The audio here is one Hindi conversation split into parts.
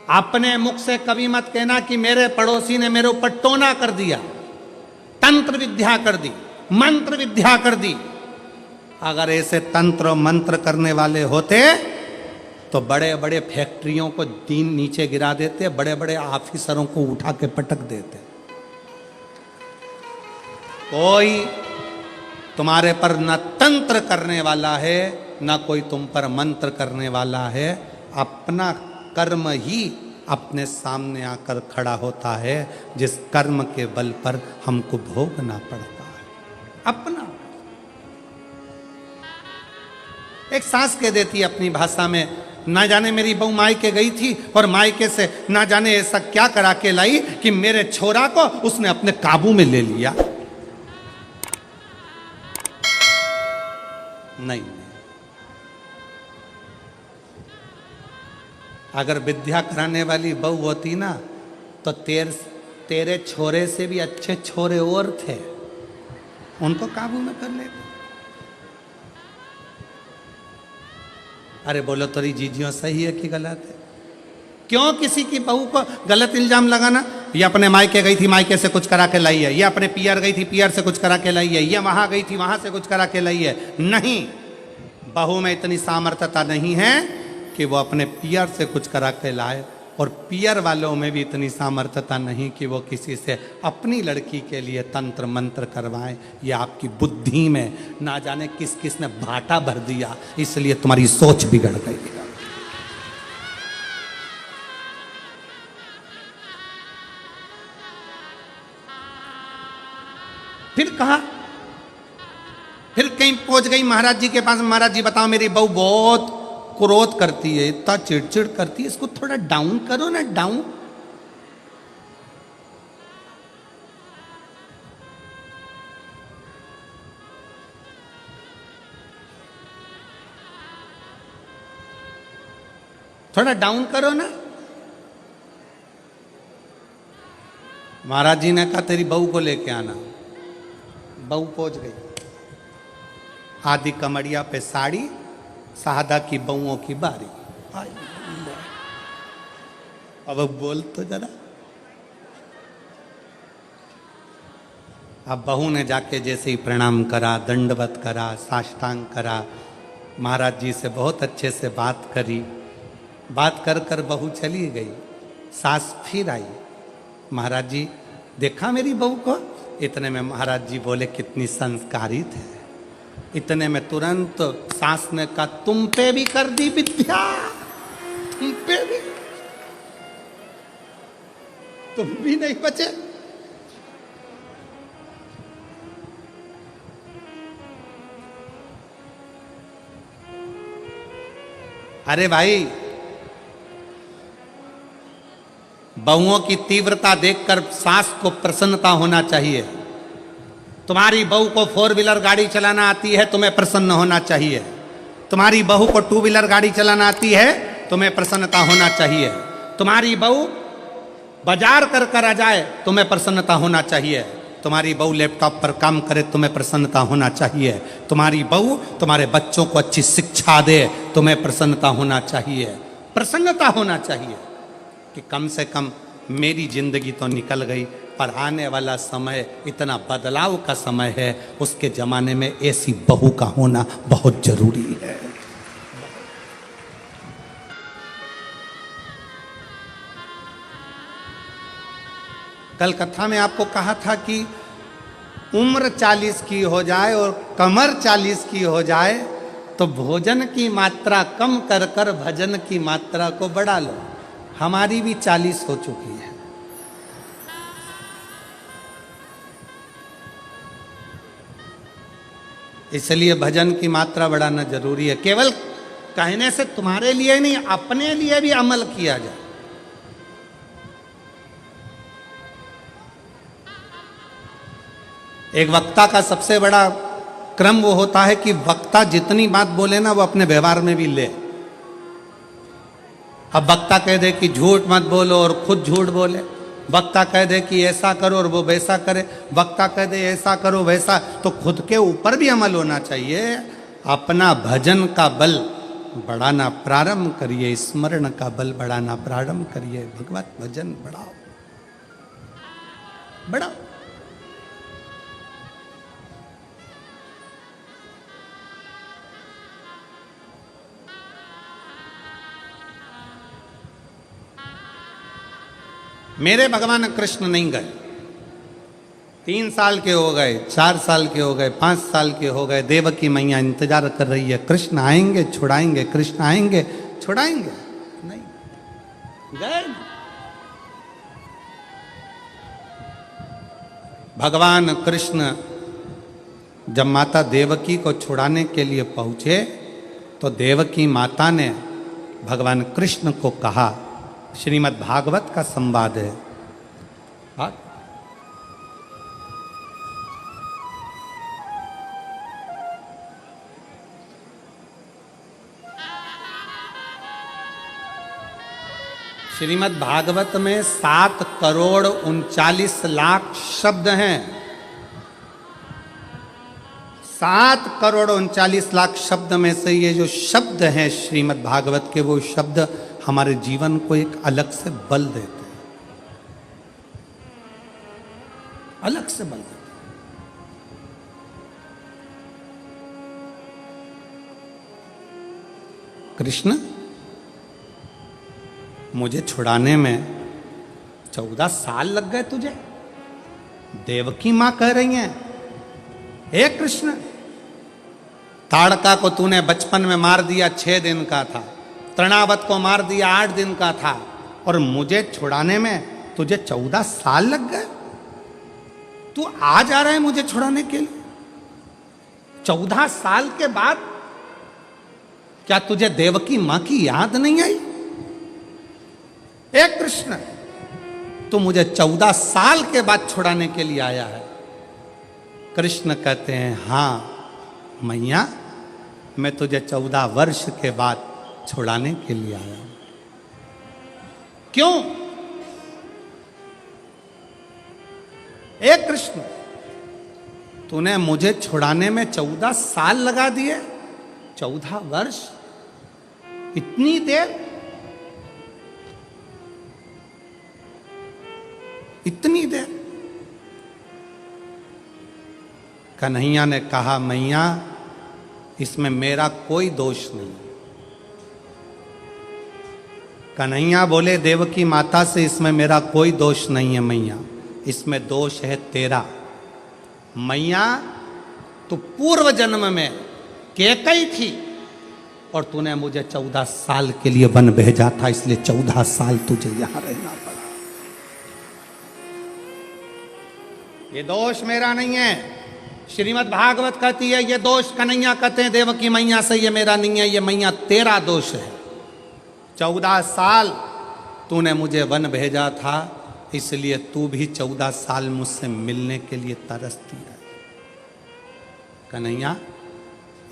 अपने मुख से कभी मत कहना कि मेरे पड़ोसी ने मेरे ऊपर टोना कर दिया, तंत्र विद्या कर दी, मंत्र विद्या कर दी। अगर ऐसे तंत्र मंत्र करने वाले होते तो बड़े बड़े फैक्ट्रियों को दीन नीचे गिरा देते, बड़े बड़े ऑफिसरों को उठा के पटक देते। कोई तुम्हारे पर न तंत्र करने वाला है, न कोई तुम पर मंत्र करने वाला है। अपना कर्म ही अपने सामने आकर खड़ा होता है, जिस कर्म के बल पर हमको भोगना पड़ता है। अपना एक सास कह देती है अपनी भाषा में, ना जाने मेरी बहू मायके गई थी और मायके से ना जाने ऐसा क्या करा के लाई कि मेरे छोरा को उसने अपने काबू में ले लिया। नहीं, अगर विद्या कराने वाली बहू होती ना तो तेरे छोरे से भी अच्छे छोरे और थे, उनको काबू में कर लेते। अरे बोलो तोरी जीजियों सही है कि गलत है? क्यों किसी की बहू को गलत इल्जाम लगाना? ये अपने मायके गई थी, मायके से कुछ करा के लाई है, ये अपने पियर गई थी, पियर से कुछ करा के लाई है, ये वहां गई थी, वहां से कुछ करा के लाई है। नहीं, बहू में इतनी सामर्थ्यता नहीं है कि वो अपने पियर से कुछ करा के लाए, और पियर वालों में भी इतनी सामर्थ्यता नहीं कि वो किसी से अपनी लड़की के लिए तंत्र मंत्र करवाएं। ये आपकी बुद्धि में ना जाने किस किस ने भाटा भर दिया, इसलिए तुम्हारी सोच बिगड़ गई। फिर कहा, फिर कहीं पहुंच गई महाराज जी के पास। महाराज जी बताओ, मेरी बहू बहुत क्रोध करती है, इतना चिड़चिड़ करती है, इसको थोड़ा डाउन करो ना, डाउन। थोड़ा डाउन करो ना। महाराज जी ने कहा तेरी बहू को लेके आना। बहू पहुंच गई, आधी कमरिया पे साड़ी, सादा की बहुओं की बारी। अब बोल तो जरा। अब बहू ने जाके जैसे ही प्रणाम करा, दंडवत करा, साष्टांग करा, महाराज जी से बहुत अच्छे से बात करी। बात कर कर बहू चली गई। सास फिर आई, महाराज जी देखा मेरी बहू को? इतने में महाराज जी बोले कितनी संस्कारित है। इतने में तुरंत सास ने कहा तुम पे भी कर दी विद्या, तुम पे भी, तुम भी नहीं बचे। अरे भाई, बहुओं की तीव्रता देखकर सास को प्रसन्नता होना चाहिए। तुम्हारी बहू को 4 व्हीलर गाड़ी चलाना आती है, तुम्हें प्रसन्न होना चाहिए। तुम्हारी बहू को 2 व्हीलर गाड़ी चलाना आती है, तुम्हें प्रसन्नता होना चाहिए। तुम्हारी बहू बाजार कर कर आ जाए, तुम्हें प्रसन्नता होना चाहिए। तुम्हारी बहू लैपटॉप पर काम करे, तुम्हें प्रसन्नता होना चाहिए। तुम्हारी बहू तुम्हारे बच्चों को अच्छी शिक्षा दे, तुम्हें प्रसन्नता होना चाहिए। प्रसन्नता होना चाहिए कि कम से कम मेरी जिंदगी तो निकल गई, पर आने वाला समय इतना बदलाव का समय है, उसके जमाने में ऐसी बहू का होना बहुत जरूरी है। कल कथा में आपको कहा था कि उम्र 40 की हो जाए और कमर 40 की हो जाए तो भोजन की मात्रा कम कर कर भजन की मात्रा को बढ़ा लो। हमारी भी 40 हो चुकी है। इसलिए भजन की मात्रा बढ़ाना जरूरी है। केवल कहने से तुम्हारे लिए नहीं, अपने लिए भी अमल किया जाए। एक वक्ता का सबसे बड़ा क्रम वो होता है कि वक्ता जितनी बात बोले ना वो अपने व्यवहार में भी ले। अब वक्ता कह दे कि झूठ मत बोलो और खुद झूठ बोले, वक्ता कह दे कि ऐसा करो और वो वैसा करे, वक्ता कह दे ऐसा करो वैसा, तो खुद के ऊपर भी अमल होना चाहिए। अपना भजन का बल बढ़ाना प्रारंभ करिए, स्मरण का बल बढ़ाना प्रारंभ करिए, भगवत भजन बढ़ाओ बढ़ाओ। मेरे भगवान कृष्ण नहीं गए, 3 साल के हो गए, 4 साल के हो गए, 5 साल के हो गए, देवकी मैया इंतजार कर रही है, कृष्ण आएंगे छुड़ाएंगे, कृष्ण आएंगे छुड़ाएंगे, नहीं गए। भगवान कृष्ण जब माता देवकी को छुड़ाने के लिए पहुंचे तो देवकी माता ने भगवान कृष्ण को कहा, श्रीमद् भागवत का संवाद है, श्रीमद् भागवत में 7 करोड़ 39 लाख शब्द हैं। 7 करोड़ 39 लाख शब्द में से ये जो शब्द हैं श्रीमद् भागवत के, वो शब्द हमारे जीवन को एक अलग से बल देते हैं, अलग से बल देते हैं। कृष्ण मुझे छुड़ाने में 14 साल लग गए तुझे, देवकी मां कह रही हैं, हे कृष्ण ताड़का को तूने बचपन में मार दिया, 6 दिन का था, तृणावत को मार दिया 8 दिन का था, और मुझे छुड़ाने में तुझे 14 साल लग गए। तू आ जा रहा है मुझे छुड़ाने के लिए 14 साल के बाद? क्या तुझे देवकी मां की याद नहीं आई? हे कृष्ण तू मुझे 14 साल के बाद छुड़ाने के लिए आया है। कृष्ण कहते हैं, हां मैया, मैं तुझे 14 वर्ष के बाद छुड़ाने के लिए आया हूं। क्यों? हे कृष्ण तूने मुझे छुड़ाने में 14 साल लगा दिए, 14 वर्ष, इतनी देर, इतनी देर। कन्हैया ने कहा, मैया इसमें मेरा कोई दोष नहीं। कन्हैया बोले देवकी माता से, इसमें मेरा कोई दोष नहीं है मैया, इसमें दोष है तेरा। मैया तू पूर्व जन्म में कैकई थी और तूने मुझे 14 साल के लिए वन भेजा था, इसलिए 14 साल तुझे यहां रहना पड़ा। ये दोष मेरा नहीं है, श्रीमद् भागवत कहती है, ये दोष कन्हैया कहते हैं देवकी मैया से, ये मेरा नहीं है, ये मैया तेरा दोष है। 14 साल तूने मुझे वन भेजा था, इसलिए तू भी 14 साल मुझसे मिलने के लिए तरसती है। कन्हैया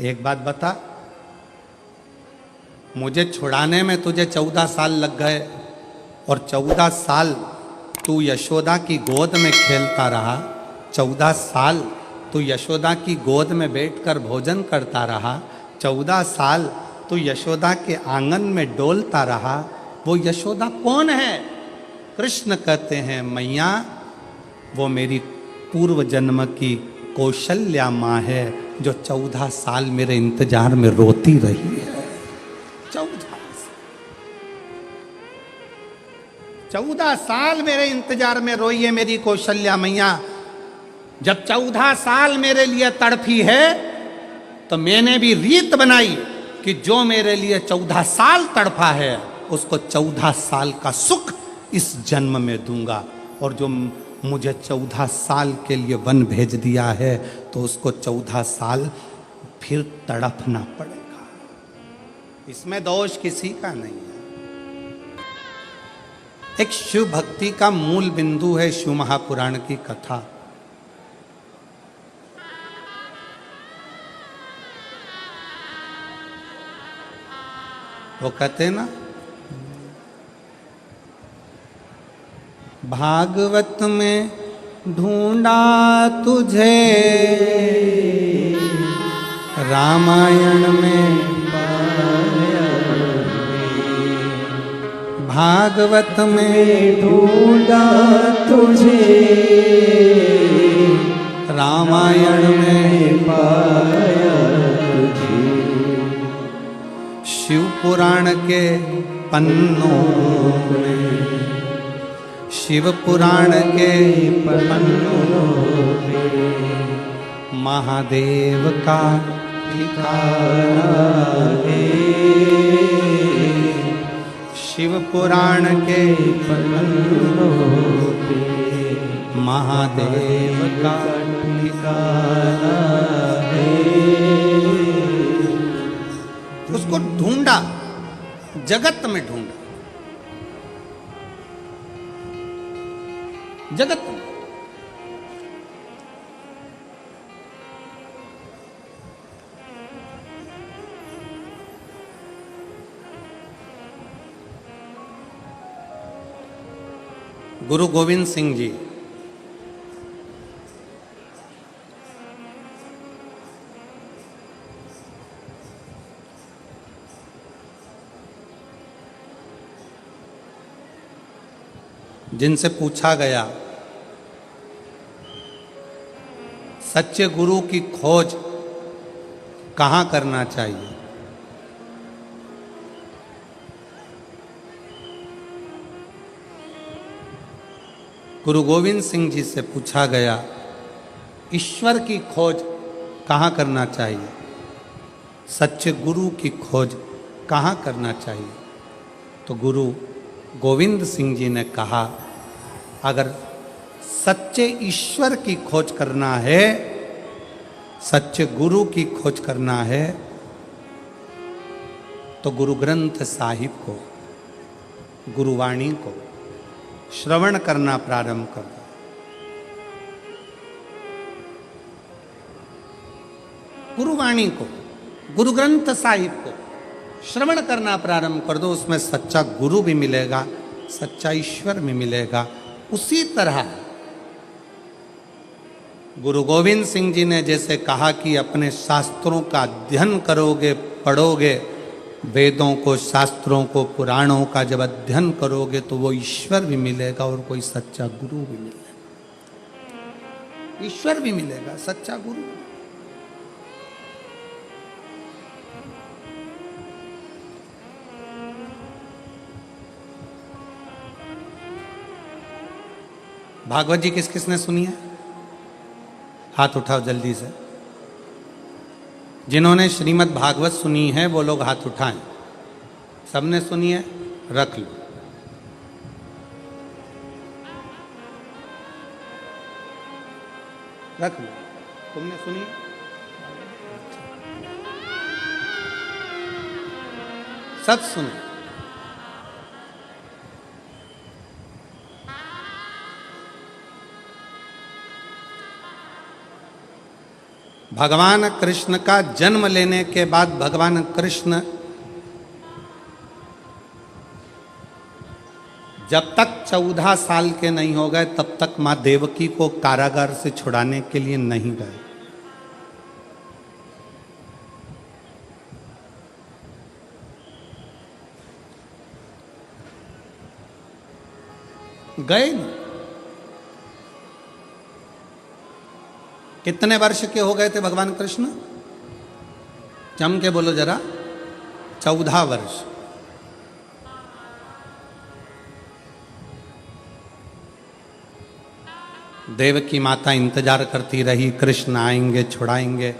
एक बात बता, मुझे छुड़ाने में तुझे 14 साल लग गए और 14 साल तू यशोदा की गोद में खेलता रहा, 14 साल तू यशोदा की गोद में बैठकर भोजन करता रहा, 14 साल तू यशोदा के आंगन में डोलता रहा। वो यशोदा कौन है? कृष्ण कहते हैं, मैया वो मेरी पूर्व जन्म की कौशल्या माँ है, जो 14 साल मेरे इंतजार में रोती रही है। 14 साल मेरे इंतजार में रोई है मेरी कौशल्या मैया। जब 14 साल मेरे लिए तड़फी है तो मैंने भी रीत बनाई कि जो मेरे लिए 14 साल तड़फा है उसको 14 साल का सुख इस जन्म में दूंगा, और जो मुझे 14 साल के लिए वन भेज दिया है तो उसको 14 साल फिर तड़पना पड़ेगा। इसमें दोष किसी का नहीं है। एक शिव भक्ति का मूल बिंदु है शिव महापुराण की कथा। वो कहते ना, भागवत में ढूंढा तुझे, रामायण में पाया, भागवत में ढूंढा तुझे, रामायण में पाया तुझे, शिव पुराण के पन्नों में, शिव पुराण के पन्नों में महादेव का ठिकाना है। शिव पुराण के पन्नों पे महादेव का ठिकाना है। उसको ढूंढा, जगत में ढूंढा, जगत में। गुरु गोविंद सिंह जी जिनसे पूछा गया सच्चे गुरु की खोज कहाँ करना चाहिए, गुरु गोविंद सिंह जी से पूछा गया ईश्वर की खोज कहाँ करना चाहिए, सच्चे गुरु की खोज कहाँ करना चाहिए। तो गुरु गोविंद सिंह जी ने कहा अगर सच्चे ईश्वर की खोज करना है, सच्चे गुरु की खोज करना है, तो गुरु ग्रंथ साहिब को, गुरुवाणी को श्रवण करना प्रारंभ कर दो। गुरुवाणी को, गुरु ग्रंथ साहिब को श्रवण करना प्रारंभ कर दो। उसमें सच्चा गुरु भी मिलेगा, सच्चा ईश्वर भी मिलेगा। उसी तरह गुरु गोविंद सिंह जी ने जैसे कहा कि अपने शास्त्रों का अध्ययन करोगे, पढ़ोगे, वेदों को, शास्त्रों को, पुराणों का जब अध्ययन करोगे तो वो ईश्वर भी मिलेगा और कोई सच्चा गुरु भी मिलेगा। ईश्वर भी मिलेगा, सच्चा गुरु। भागवत जी किस किसने सुनी है? हाथ उठाओ जल्दी से। जिन्होंने श्रीमद् भागवत सुनी है वो लोग हाथ उठाएं। सबने सुनी है? रख लो। रख लो। तुमने सुनी? सब सुने। भगवान कृष्ण का जन्म लेने के बाद भगवान कृष्ण जब तक 14 साल के नहीं हो गए तब तक मां देवकी को कारागार से छुड़ाने के लिए नहीं गए। गए नहीं। कितने वर्ष के हो गए थे भगवान कृष्ण? जम के बोलो जरा। 14 वर्ष। देवकी माता इंतजार करती रही, कृष्ण आएंगे, छुड़ाएंगे।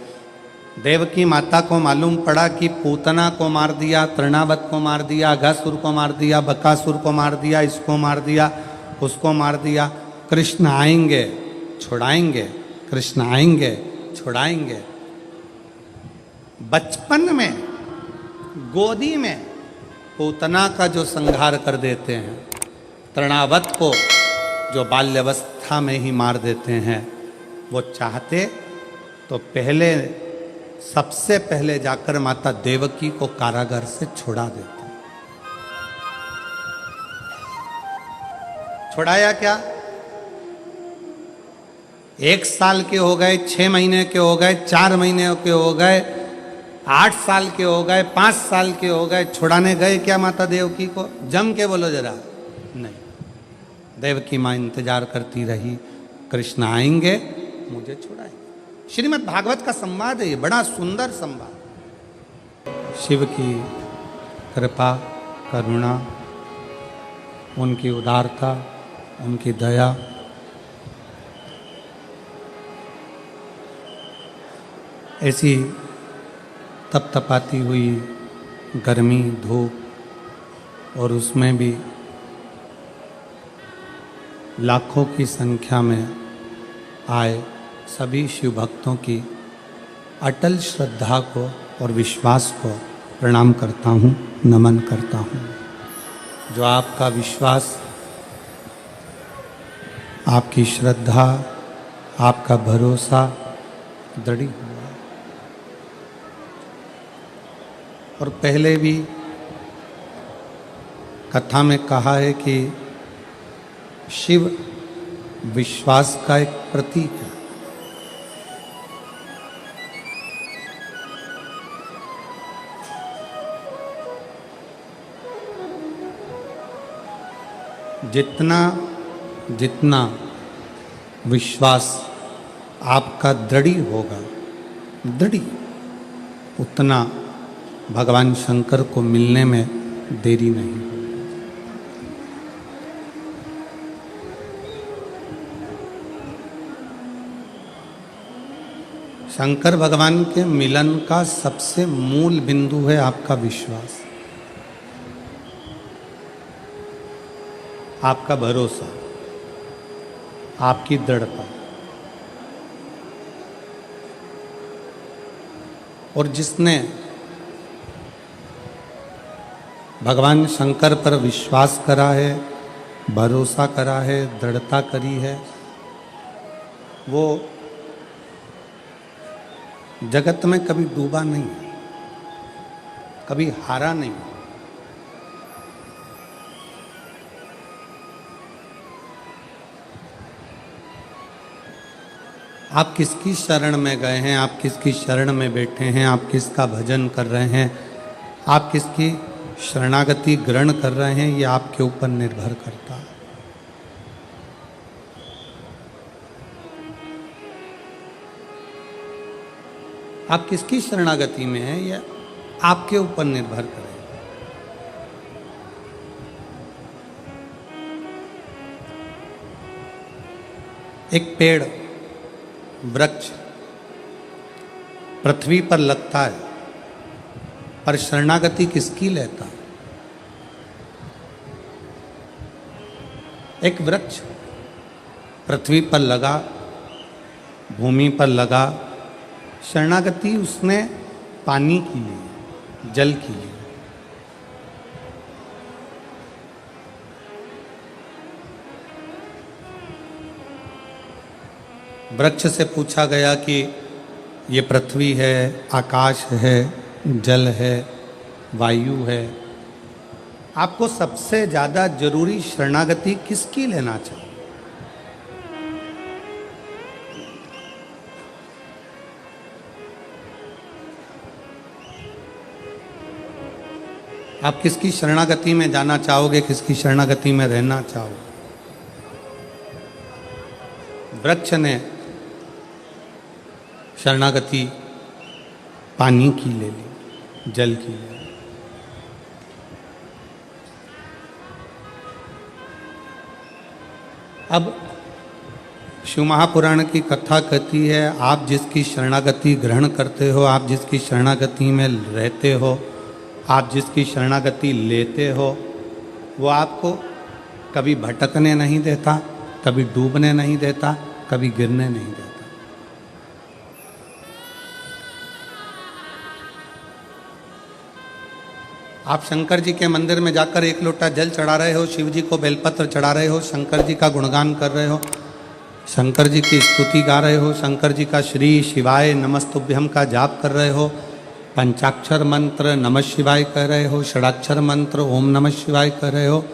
देवकी माता को मालूम पड़ा कि पूतना को मार दिया, तृणावत को मार दिया, अघासुर को मार दिया, बकासुर को मार दिया, इसको मार दिया, उसको मार दिया। कृष्ण आएंगे, छुड़ाएंगे, कृष्ण आएंगे, छुड़ाएंगे। बचपन में गोदी में पूतना का जो संहार कर देते हैं, तृणावत को जो बाल्यावस्था में ही मार देते हैं, वो चाहते तो पहले, सबसे पहले जाकर माता देवकी को कारागार से छुड़ा देते। छुड़ाया क्या? 1 साल के हो गए, 6 महीने के हो गए, 4 महीने के हो गए, 8 साल के हो गए, 5 साल के हो गए, छुड़ाने गए क्या माता देवकी को? जम के बोलो जरा। नहीं, देवकी माँ इंतजार करती रही, कृष्ण आएंगे मुझे छुड़ाएंगे। श्रीमद् भागवत का संवाद है ये, बड़ा सुंदर संवाद। शिव की कृपा, करुणा, उनकी उदारता, उनकी दया, ऐसी तपतपाती हुई गर्मी, धूप, और उसमें भी लाखों की संख्या में आए सभी शिव भक्तों की अटल श्रद्धा को और विश्वास को प्रणाम करता हूँ, नमन करता हूँ। जो आपका विश्वास, आपकी श्रद्धा, आपका भरोसा दृढ़ हुआ। और पहले भी कथा में कहा है कि शिव विश्वास का एक प्रतीक है। जितना जितना विश्वास आपका दृढ़ होगा, दृढ़, उतना भगवान शंकर को मिलने में देरी नहीं होगी। शंकर भगवान के मिलन का सबसे मूल बिंदु है आपका विश्वास, आपका भरोसा, आपकी दृढ़ता। और जिसने भगवान शंकर पर विश्वास करा है, भरोसा करा है, दृढ़ता करी है, वो जगत में कभी डूबा नहीं, कभी हारा नहीं। आप किसकी शरण में गए हैं, आप किसकी शरण में बैठे हैं, आप किसका भजन कर रहे हैं, आप किसकी शरणागति ग्रहण कर रहे हैं, ये आपके ऊपर निर्भर करता है। आप किसकी शरणागति में हैं, ये आपके ऊपर निर्भर करेगा। एक पेड़, वृक्ष पृथ्वी पर लगता है, पर शरणागति किसकी लेता है? एक वृक्ष पृथ्वी पर लगा, भूमि पर लगा, शरणागति उसने पानी की ली, जल की ली। वृक्ष से पूछा गया कि ये पृथ्वी है, आकाश है, जल है, वायु है, आपको सबसे ज्यादा जरूरी शरणागति किसकी लेना चाहिए? आप किसकी शरणागति में जाना चाहोगे, किसकी शरणागति में रहना चाहोगे? वृक्ष ने शरणागति पानी की ले ली, जल की ले ली। अब शिव महापुराण की कथा कहती है, आप जिसकी शरणागति ग्रहण करते हो, आप जिसकी शरणागति में रहते हो, आप जिसकी शरणागति लेते हो, वो आपको कभी भटकने नहीं देता, कभी डूबने नहीं देता, कभी गिरने नहीं देता। आप शंकर जी के मंदिर में जाकर एक लोटा जल चढ़ा रहे हो, शिव जी को बेलपत्र चढ़ा रहे हो, शंकर जी का गुणगान कर रहे हो, शंकर जी की स्तुति गा रहे हो, शंकर जी का श्री शिवाय नमस्तुभ्यम का जाप कर रहे हो, पंचाक्षर मंत्र नमः शिवाय कह रहे हो, षडाक्षर मंत्र ओम नमः शिवाय कह रहे हो,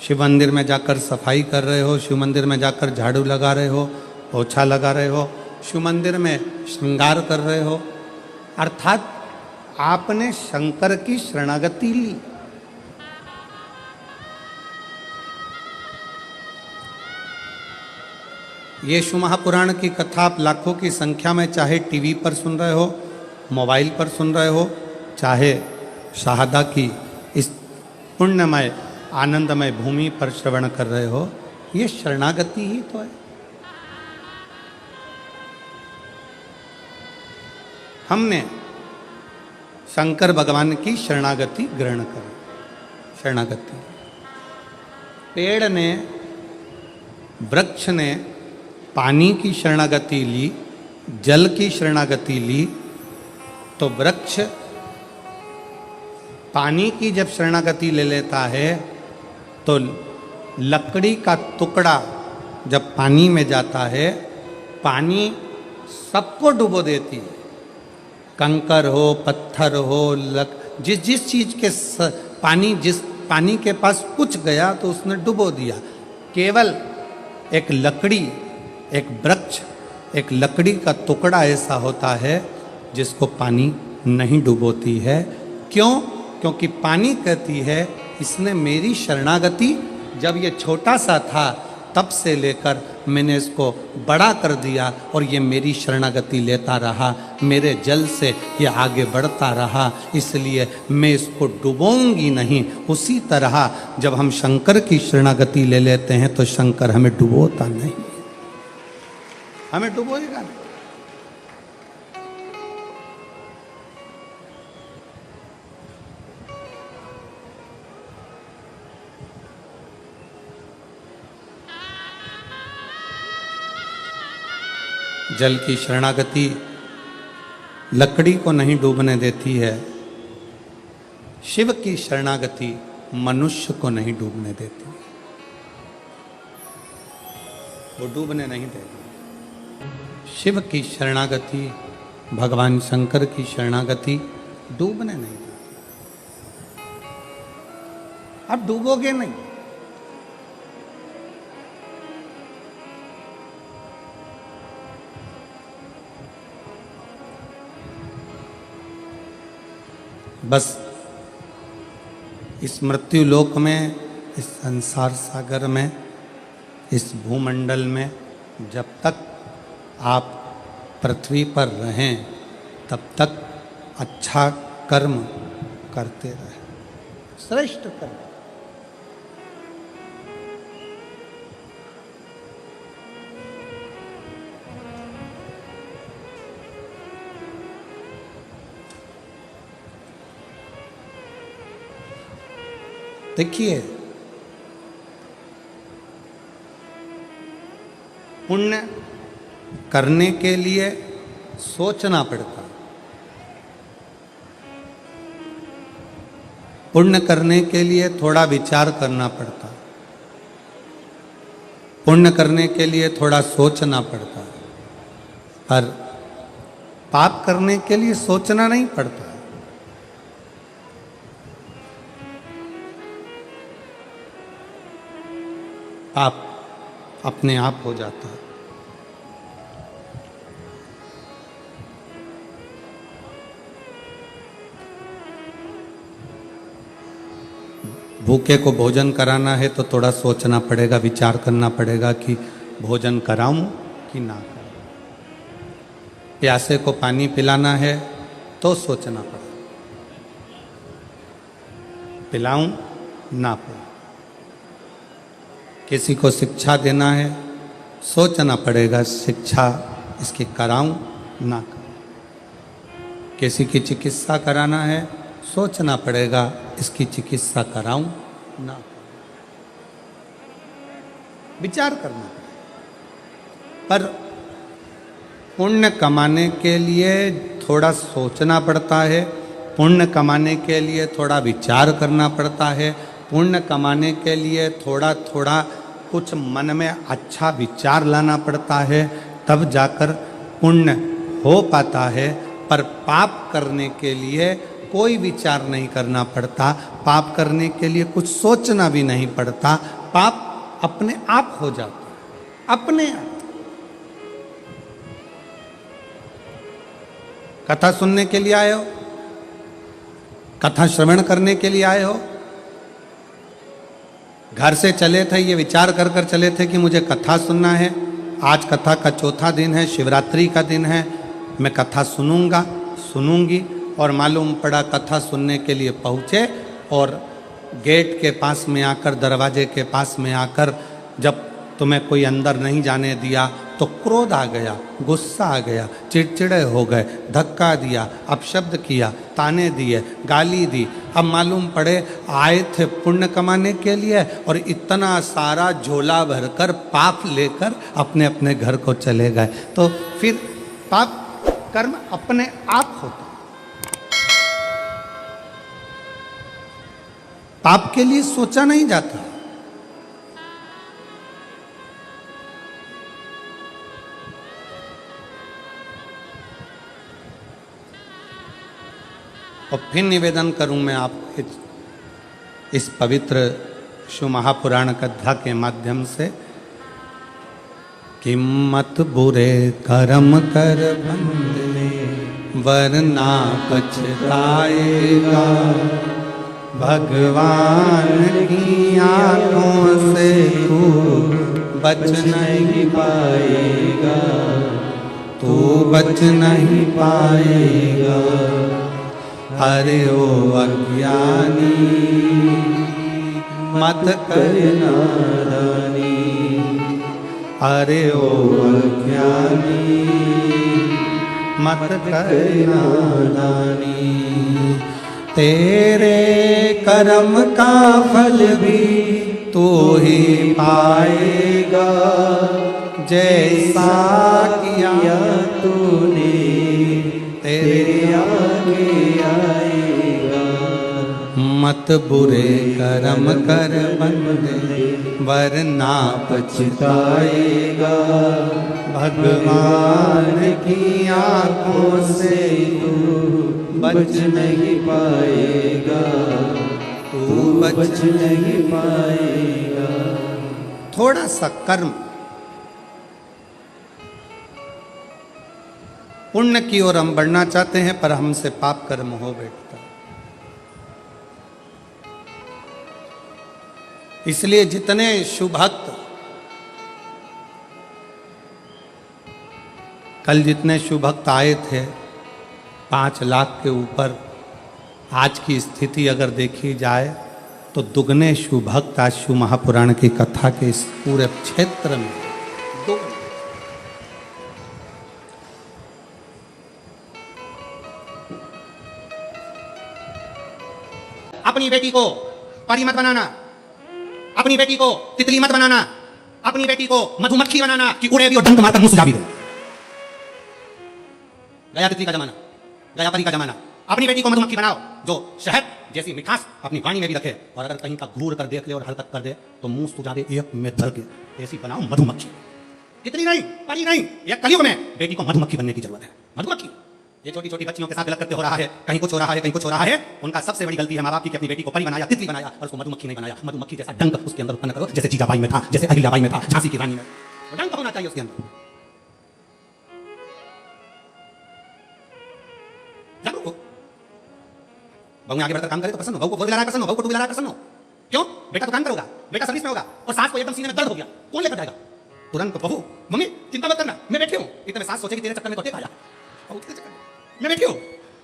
शिव मंदिर में जाकर सफाई कर रहे हो, शिव मंदिर में जाकर झाड़ू लगा रहे हो, पोछा लगा रहे हो, शिव मंदिर में श्रृंगार कर रहे हो, अर्थात आपने शंकर की शरणागति ली। यीशु महापुराण की कथा आप लाखों की संख्या में चाहे टीवी पर सुन रहे हो, मोबाइल पर सुन रहे हो, चाहे शाहदा की इस पुण्यमय आनंदमय भूमि पर श्रवण कर रहे हो, ये शरणागति ही तो है। हमने शंकर भगवान की शरणागति ग्रहण करी। शरणागति, पेड़ ने, वृक्ष ने पानी की शरणागति ली, जल की शरणागति ली, तो वृक्ष पानी की जब शरणागति ले लेता है तो लकड़ी का टुकड़ा जब पानी में जाता है, पानी सबको डुबो देती है। कंकर हो, पत्थर हो, जिस चीज के जिस पानी के पास कुछ गया तो उसने डुबो दिया। केवल एक लकड़ी, एक वृक्ष, एक लकड़ी का टुकड़ा ऐसा होता है जिसको पानी नहीं डुबोती है। क्यों? क्योंकि पानी कहती है इसने मेरी शरणागति, जब ये छोटा सा था तब से लेकर मैंने इसको बड़ा कर दिया और ये मेरी शरणागति लेता रहा, मेरे जल से ये आगे बढ़ता रहा, इसलिए मैं इसको डुबोऊंगी नहीं। उसी तरह जब हम शंकर की शरणागति ले लेते हैं तो शंकर हमें डुबोता नहीं, हमें डुबोएगा नहीं। जल की शरणागति लकड़ी को नहीं डूबने देती है, शिव की शरणागति मनुष्य को नहीं डूबने देती, वो डूबने नहीं देती। शिव की शरणागति, भगवान शंकर की शरणागति डूबने नहीं देती। आप डूबोगे नहीं। बस इस मृत्यु लोक में, इस संसार सागर में, इस भूमंडल में जब तक आप पृथ्वी पर रहें तब तक अच्छा कर्म करते रहें, श्रेष्ठ कर्म। देखिए, पुण्य करने के लिए सोचना पड़ता, पुण्य करने के लिए थोड़ा विचार करना पड़ता, पुण्य करने के लिए थोड़ा सोचना पड़ता, पर पाप करने के लिए सोचना नहीं पड़ता। पाप अपने आप हो जाता है। भूखे को भोजन कराना है तो थोड़ा सोचना पड़ेगा, विचार करना पड़ेगा कि भोजन कराऊं कि ना कराऊं। प्यासे को पानी पिलाना है तो सोचना पड़ेगा, पिलाऊं ना पिलाऊं। किसी को शिक्षा देना है, सोचना पड़ेगा शिक्षा इसकी कराऊं ना कराऊं। किसी की चिकित्सा कराना है, सोचना पड़ेगा इसकी चिकित्सा कराऊं ना कराऊं। विचार करना पड़ेगा। पर पुण्य कमाने के लिए थोड़ा सोचना पड़ता है, पुण्य कमाने के लिए थोड़ा विचार करना पड़ता है, पुण्य कमाने के लिए थोड़ा थोड़ा कुछ मन में अच्छा विचार लाना पड़ता है, तब जाकर पुण्य हो पाता है। पर पाप करने के लिए कोई विचार नहीं करना पड़ता, पाप करने के लिए कुछ सोचना भी नहीं पड़ता, पाप अपने आप हो जाता है, अपने आप। कथा सुनने के लिए आए हो, कथा श्रवण करने के लिए आए हो? घर से चले थे, ये विचार कर कर चले थे कि मुझे कथा सुनना है, आज कथा का चौथा दिन है, शिवरात्रि का दिन है, मैं कथा सुनूंगा, सुनूंगी। और मालूम पड़ा कथा सुनने के लिए पहुँचे और गेट के पास में आकर, दरवाजे के पास में आकर, जब तुम्हें कोई अंदर नहीं जाने दिया तो क्रोध आ गया, गुस्सा आ गया, चिड़चिड़े हो गए, धक्का दिया, अपशब्द किया, ताने दिए, गाली दी। अब मालूम पड़े आए थे पुण्य कमाने के लिए और इतना सारा झोला भरकर पाप लेकर अपने अपने घर को चले गए। तो फिर पाप कर्म अपने आप होता, पाप के लिए सोचा नहीं जाता। और फिर निवेदन करूं मैं आपको इस पवित्र शिव महापुराण कथा के माध्यम से कि मत बुरे कर्म कर बंदे वरना पछताएगा, भगवान की आंखों से तू बच नहीं पाएगा, तू बच नहीं पाएगा। अरे ओ अज्ञानी मत कर नादानी, अरे ओ अज्ञानी मत कर नादानी। तेरे कर्म का फल भी तू ही पाएगा, जैसा किया तूने तेरे आगे आएगा। मत बुरे कर्म कर बंदे वरना पछताएगा, भगवान की आंखों से तू बच नहीं पाएगा, तू बच नहीं पाएगा। थोड़ा सा कर्म पुण्य की ओर हम बढ़ना चाहते हैं पर हमसे पाप कर्म हो बैठता है। इसलिए जितने शुभभक्त कल जितने शुभभक्त आए थे 5 लाख के ऊपर, आज की स्थिति अगर देखी जाए तो दुगने शुभभक्त आज शिव महापुराण की कथा के इस पूरे क्षेत्र में दुगने। अपनी बेटी को परी मत बनाना, अपनी बेटी को तितली मत बनाना, अपनी बेटी को मधुमक्खी बनाना कि उड़े भी और डंक मारकर मुंह सुझा भी दे। गया तितली का जमाना, गया परी का जमाना। अपनी बेटी को मधुमक्खी बनाओ जो शहद जैसी मिठास अपनी वाणी में भी रखे, और अगर कहीं का घूर कर देख ले और हरकत कर दे तो मुंह सुझा दे एक में धर के, ऐसी बनाओ मधुमक्खी। तितली नहीं, परी नहीं, यह कलयुग में बेटी को मधुमक्खी बनने की जरूरत है। मधुमक्खी ये छोटी छोटी बच्चियों के साथ गलत करते हो रहा है, कहीं कुछ हो रहा है, कहीं कुछ हो रहा है। उनका सबसे बड़ी गलती है माँ बाप की कि अपनी बेटी को परी बनाया, तितली बनाया और उसको मधुमक्खी नहीं बनाया। मधुमक्खी जैसा डंक उसके अंदर उत्पन्न करो, जैसे जीजाबाई में था, जैसे अहिल्याबाई में था, झांसी की रानी में। डंक होना चाहिए उसके अंदर। बहू आगे बढ़कर काम करे तो प्रसन्न हो, बहू को फोर व्हीलर प्रसन्न हो, बहू को टू व्हीलर प्रसन्न हो। क्यों? बेटा तो काम करोगा, बेटा सर्विस में होगा और सास को एकदम सीने में दर्द हो गया, कौन लेकर जाएगा? तुरंत बहू, मम्मी चिंता मत करना, मैं बैठी हूँ। इतने में सास सोचेगी तेरे चक्कर में तो आया, मैं बैठी हूँ,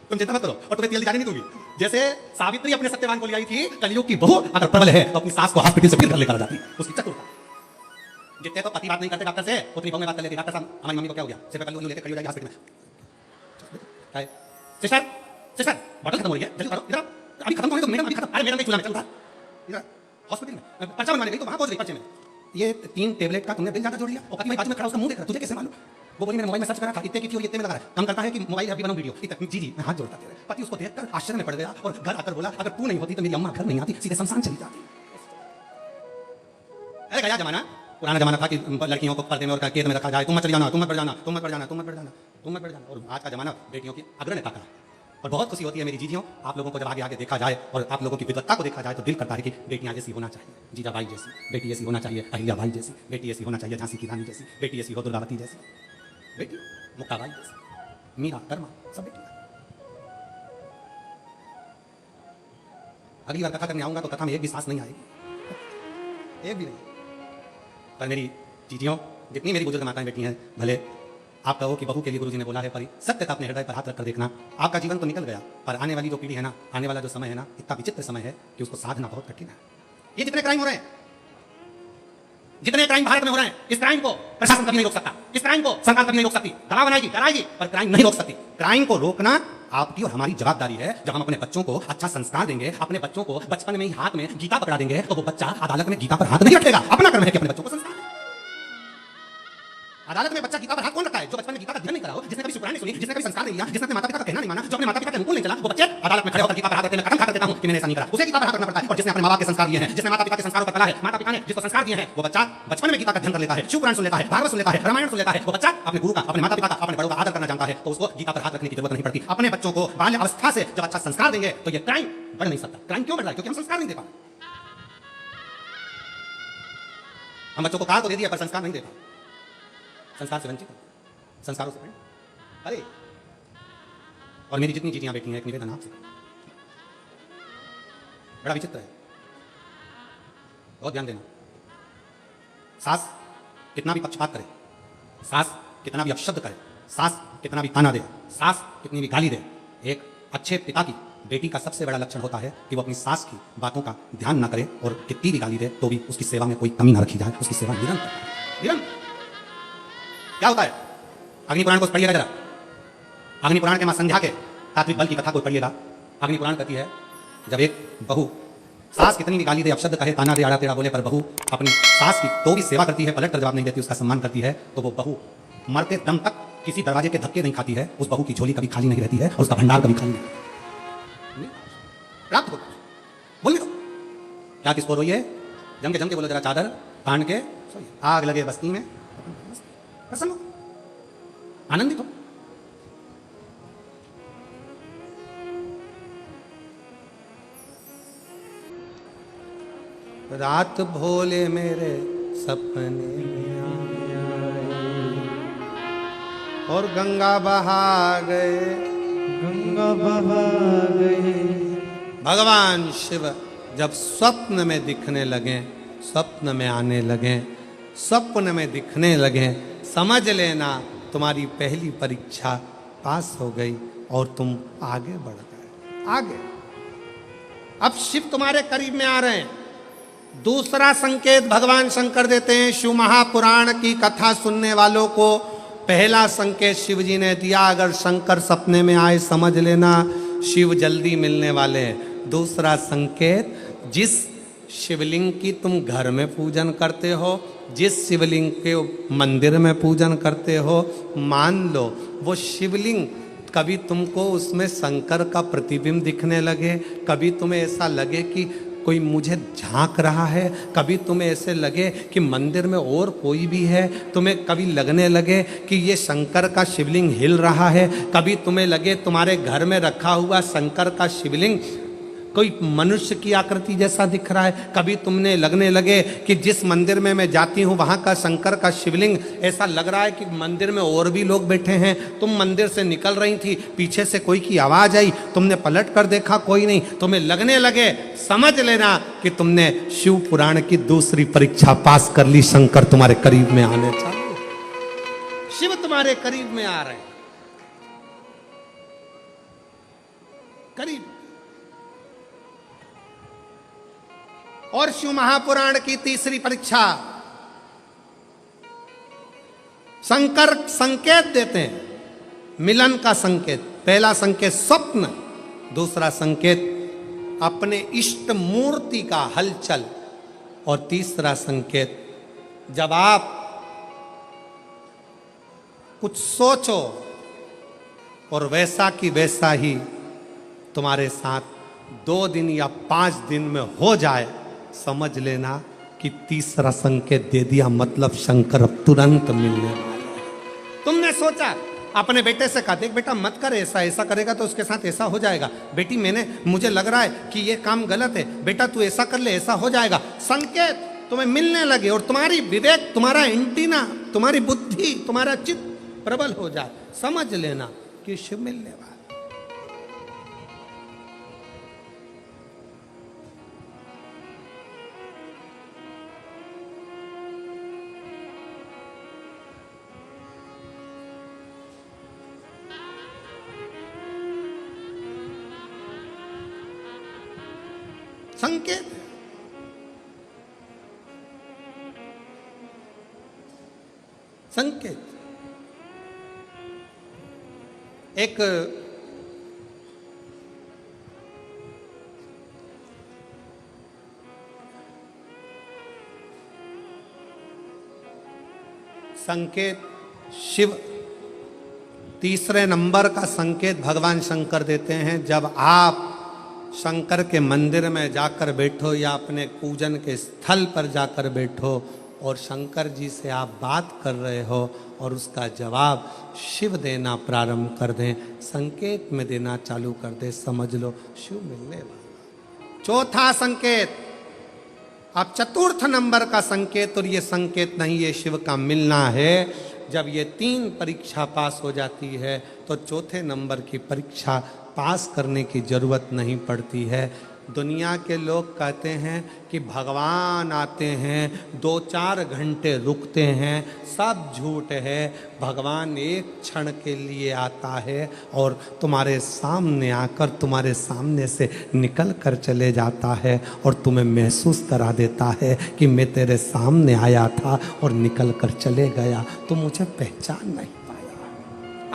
तुम चिंता मत करो और तुम्हें तेल जाने नहीं दूंगी। जैसे सावित्री अपने सत्यवान को ले आई थी, कलयुग की बहू अगर प्रबल है तो अपनी सास को हॉस्पिटल से फिर घर लेकर जाती, उसकी चतुरता। जितने तो पति बात नहीं करते डॉक्टर से, उतनी बहू में बात कर लेती। डॉक्टर साहब हमारी मम्मी को क्या हो गया, सिर्फ कल लेकर कल जाएगी हॉस्पिटल में। सिस्टर सिस्टर बॉटल खत्म हो रही है, जल्दी करो, इधर अभी खत्म होने तो मैडम अभी खत्म। अरे मैडम एक चूल्हा में चल रहा, इधर हॉस्पिटल में पर्चा बनवाने गई तो वहां पहुंच गई। पर्चे में ये 3 टेबलेट का तुमने बिल ज्यादा जोड़ लिया और पति भाई बाजू में खड़ा उसका मुंह देख रहा, तुझे कैसे मालूम? वो बोली मैंने मोबाइल में सर्च करा था, इतने की थी और इतने में लगा है। कम करता है कि मोबाइल अभी बनाऊं वीडियो, इतने जी जी मैं हाथ जोड़ता तेरे। पति उसको देखकर आश्चर्य में पड़ गया और घर आकर बोला अगर तू नहीं होती तो मेरी अम्मा घर नहीं आती, सीधे शमशान चली जाती। अरे गया जमाना, पुराना जमाना था कि लड़कियों को पर्दे में और केद में रखा जाए, तुम मत चली जाना, तुम मत बढ़ जाना, तुम मत बढ़ जाना, तुम मत बढ़ जाना, तुम मत बढ़ जाना। और आज का जमाना बेटियों की अग्रण्यता का। और बहुत खुशी होती है मेरी जीजियों, आप लोगों को जब आगे आगे देखा जाए और आप लोगों की विद्वत्ता को देखा जाए तो दिल करता है कि बेटियां जैसी होना चाहिए, जीजाबाई जैसी बेटी ऐसी होना चाहिए, अहिल्याबाई जैसी बेटी ऐसी होना चाहिए, झांसी की रानी जैसी बेटी ऐसी हो, दुर्गावती जैसी बेटी, मुक्ताबाई जैसी, मीरा, कर्मा, सब बेटी। अगली बार कथा करने आऊंगा तो कथा में एक भी सांस नहीं आएगी, एक भी नहीं। पर मेरी चीटियों, जितनी मेरी बुजुर्ग माताएं बैठी हैं, भले आप कहो कि बहू के लिए गुरुजी ने बोला है, पर सत्य का अपने हृदय पर हाथ रखकर देखना। आपका जीवन तो निकल गया, पर आने वाली जो पीढ़ी है ना, आने वाला जो समय है ना, इतना विचित्र समय है कि उसको साधना बहुत कठिन है। ये जितने क्राइम हो रहे हैं, जितने क्राइम भारत में हो रहे हैं, इस क्राइम को प्रशासन कभी नहीं रोक सकता, इस क्राइम को सरकार कभी नहीं रोक सकती। दवा बनाएगी, कराएगी, पर क्राइम नहीं रोक सकती। क्राइम को रोकना आपकी और हमारी जवाबदारी है। जब हम अपने बच्चों को अच्छा संस्कार देंगे, अपने बच्चों को बचपन में ही हाथ में गीता पकड़ा देंगे, तो वो बच्चा अदालत में गीता पर हाथ नहीं रखेगा। अपना कर्म है कि अपने बच्चों को संस्कार दें। अदालत में बच्चा गीता पर हाथ कौन रखता है? जो बचपन में गीता का अध्ययन नहीं करा हो, जिसने कभी शुक्राने सुनी, जिसने कभी संस्कार नहीं लिया, जिसने अपने माता पिता का कहना नहीं माना, जो अपने माता पिता के अनुकूल नहीं चला, वो बच्चे अदालत में खड़े होकर गीता पर हाथ रखते हैं। मैं कदम खा देता हूं कि मैंने ऐसा नहीं करा, उसे गीता पर हाथ रखना पड़ता है। और जिसने अपने माँ बाप के संस्कार दिए हैं, जिसने माता पिता के संस्कारों पर कला है, माता पिता ने जिसको संस्कार दिए हैं, वो बच्चा बचपन में गीता का अध्ययन कर लेता है, शिव पुराण सुन लेता है, भागवत सुन लेता है, रामायण सुन लेता है। वो बच्चा अपने गुरु का, अपने माता पिता का, अपने बड़ों का आदर करना जानता है, तो उसको गीता पर हाथ रखने की जरूरत नहीं पड़ती। अपने बच्चों को बाल्य अवस्था से जब अच्छा संस्कार देंगे तो ये क्राइम बढ़ नहीं सकता। क्राइम क्यों बढ़ रहा है? क्योंकि हम संस्कार नहीं दे पा रहे। हम बच्चों को कार तो दे दिया पर संस्कार नहीं दे पा, संस्कार से वंचित, संस्कारों से। अरे और मेरी जितनी चीटियां बैठी हैं, एक निवेदन आपसे, बड़ा विचित्र है, बहुत ध्यान देना। सास कितना भी पक्षपात करे, सास कितना भी अपशब्द करे, सास कितना भी ताना दे, सास कितनी भी गाली दे, एक अच्छे पिता की बेटी का सबसे बड़ा लक्षण होता है कि वो अपनी सास की बातों का ध्यान ना करे, और कितनी भी गाली दे तो भी उसकी सेवा में कोई कमी ना रखी जाए, उसकी सेवा निरंतर। क्या होता है? अग्नि पुराण को पढ़िएगा जरा। अग्नि पुराण के मां संध्या के तात्विक बल की कथा को पढ़िएगा। अग्नि पुराण कहती है, जब एक बहू, सास कितनी भी गाली दे, अपशब्द कहे, ताना दे, आड़ा टेढ़ा बोले, पर बहू अपनी सास की तो भी सेवा करती है, पलट कर जवाब नहीं देती, उसका सम्मान करती है, तो वो बहू मरते दम तक किसी दरवाजे के धक्के नहीं खाती है। उस बहू की झोली कभी खाली नहीं रहती है और उसका भंडार कभी खाली नहीं प्राप्त होता। बोलिए तो क्या किसको रोइए? जम के बोलो जरा, चादर तान के आग लगे बस्ती में, प्रसन्न हो, आनंदित हो। रात भोले मेरे सपने में आए और गंगा बहा गए, गंगा बहा गए। भगवान शिव जब स्वप्न में दिखने लगे, स्वप्न में आने लगे, स्वप्न में दिखने लगे, समझ लेना तुम्हारी पहली परीक्षा पास हो गई और तुम आगे बढ़ गए। आगे अब शिव तुम्हारे करीब में आ रहे हैं। दूसरा संकेत भगवान शंकर देते हैं शिव महापुराण की कथा सुनने वालों को। पहला संकेत शिव जी ने दिया, अगर शंकर सपने में आए समझ लेना शिव जल्दी मिलने वाले हैं। दूसरा संकेत, जिस शिवलिंग की तुम घर में पूजन करते हो, जिस शिवलिंग के मंदिर में पूजन करते हो, मान लो वो शिवलिंग कभी तुमको उसमें शंकर का प्रतिबिंब दिखने लगे, कभी तुम्हें ऐसा लगे कि कोई मुझे झांक रहा है, कभी तुम्हें ऐसे लगे कि मंदिर में और कोई भी है, तुम्हें कभी लगने लगे कि ये शंकर का शिवलिंग हिल रहा है, कभी तुम्हें लगे तुम्हारे घर में रखा हुआ शंकर का शिवलिंग कोई मनुष्य की आकृति जैसा दिख रहा है, कभी तुमने लगने लगे कि जिस मंदिर में मैं जाती हूँ वहाँ का शंकर का शिवलिंग ऐसा लग रहा है कि मंदिर में और भी लोग बैठे हैं। तुम मंदिर से निकल रही थी, पीछे से कोई की आवाज़ आई, तुमने पलट कर देखा कोई नहीं, तुम्हें लगने लगे, समझ लेना कि तुमने शिव पुराण की दूसरी परीक्षा पास कर ली। शंकर तुम्हारे करीब में आने चालू, शिव तुम्हारे करीब में आ रहे हैं, करीब। और शिव महापुराण की तीसरी परीक्षा, शंकर संकेत देते हैं, मिलन का संकेत। पहला संकेत स्वप्न, दूसरा संकेत अपने इष्ट मूर्ति का हलचल, और तीसरा संकेत जब आप कुछ सोचो और वैसा कि वैसा ही तुम्हारे साथ 2 दिन या 5 दिन में हो जाए, समझ लेना कि तीसरा संकेत दे दिया, मतलब शंकर अब तुरंत मिलने वाले हैं। तुमने सोचा, अपने बेटे से कहा, देख बेटा मत कर ऐसा, ऐसा करेगा तो उसके साथ ऐसा हो जाएगा। बेटी मुझे लग रहा है कि ये काम गलत है, बेटा तू ऐसा कर ले, ऐसा हो जाएगा। संकेत तुम्हें मिलने लगे और तुम्हारी विवेक, तुम्हारा एंटीना, तुम्हारी बुद्धि, तुम्हारा चित्त प्रबल हो जाए, समझ लेना कि शिव मिलने वाला। संकेत है। संकेत। एक संकेत शिव तीसरे नंबर का संकेत भगवान शंकर देते हैं। जब आप शंकर के मंदिर में जाकर बैठो या अपने पूजन के स्थल पर जाकर बैठो और शंकर जी से आप बात कर रहे हो और उसका जवाब शिव देना प्रारंभ कर दें, संकेत में देना चालू कर दे, समझ लो शिव मिलने वाला। चौथा संकेत, अब चतुर्थ नंबर का संकेत, और ये संकेत नहीं, ये शिव का मिलना है। जब ये 3 परीक्षा पास हो जाती है तो चौथे नंबर की परीक्षा पास करने की जरूरत नहीं पड़ती है। दुनिया के लोग कहते हैं कि भगवान आते हैं 2-4 घंटे रुकते हैं, सब झूठ है। भगवान एक क्षण के लिए आता है और तुम्हारे सामने आकर तुम्हारे सामने से निकल कर चले जाता है और तुम्हें महसूस करा देता है कि मैं तेरे सामने आया था और निकल कर चले गया, तुम मुझे पहचान नहीं पाया।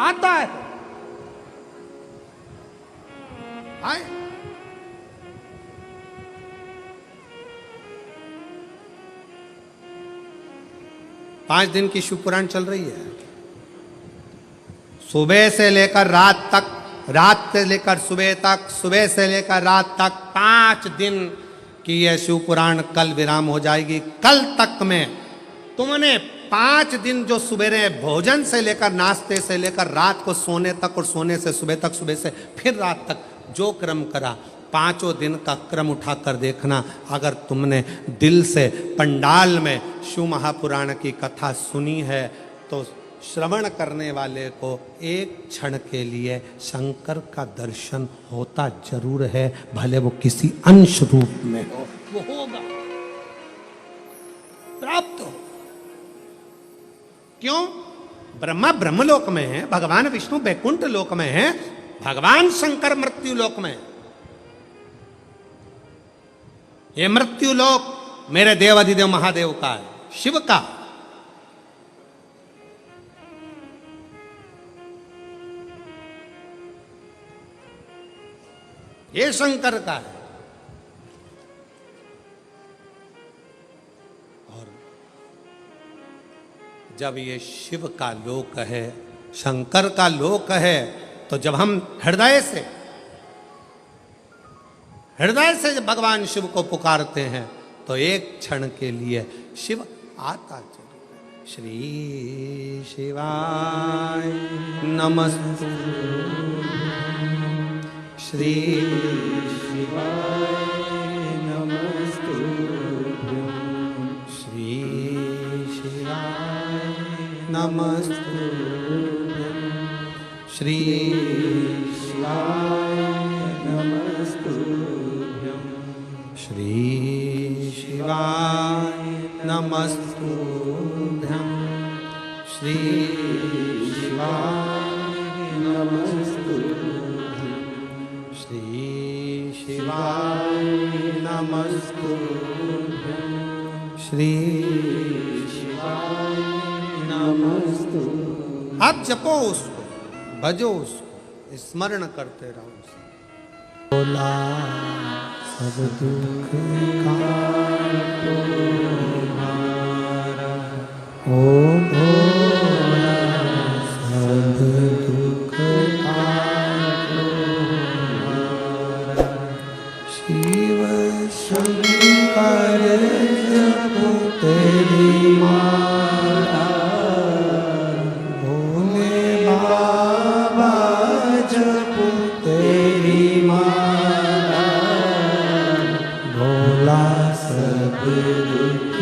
आता है, आए। पांच दिन की शिव पुराण चल रही है, सुबह से लेकर रात तक, रात से लेकर सुबह तक, सुबह से लेकर रात तक 5 दिन की यह शिव पुराण कल विराम हो जाएगी। कल तक में तुमने 5 दिन जो सवेरे भोजन से लेकर, नाश्ते से लेकर रात को सोने तक और सोने से सुबह तक, सुबह से फिर रात तक जो क्रम करा, 5 दिन का क्रम उठाकर देखना। अगर तुमने दिल से पंडाल में शिव महापुराण की कथा सुनी है तो श्रवण करने वाले को एक क्षण के लिए शंकर का दर्शन होता जरूर है, भले वो किसी अंश रूप में हो, वो होगा, प्राप्त हो। क्यों? ब्रह्मा ब्रह्मलोक में है, भगवान विष्णु बैकुंठ लोक में है, भगवान शंकर मृत्यु लोक में। ये मृत्यु लोक मेरे देवाधिदेव महादेव का है, शिव का। ये शंकर का है। और जब ये शिव का लोक है, शंकर का लोक है, तो जब हम हृदय से जब भगवान शिव को पुकारते हैं तो एक क्षण के लिए शिव आता जरूर है। श्री शिवाय नमस्तु, श्री शिवाय नमस्तु, श्री शिवाय नमस्तु, श्री शिवाय नमस्तु, श्री शिवाय नमस्तुभ्यं, श्री शिवाय नमस्तुभ्यं, श्री शिवाय नमस्तुभ्यं, श्री शिवाय नमस्तुभ्यं। आप जपो उसको, भजो उसको, स्मरण करते रहो उसको। बोला सब दुख काटो हमारा, ओ भोला सब दुख काटो हमारा। शिव शंकर जपो तेरी माला, भोले बाबा जपो तेरी माला, भोला सब दुख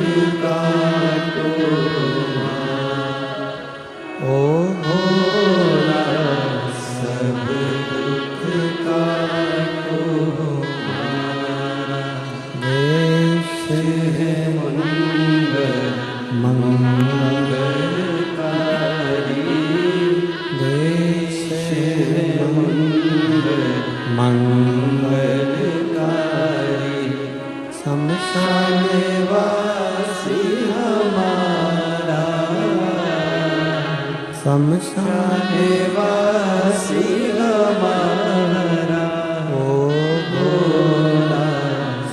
शमशान वासी हमारा ओ भोला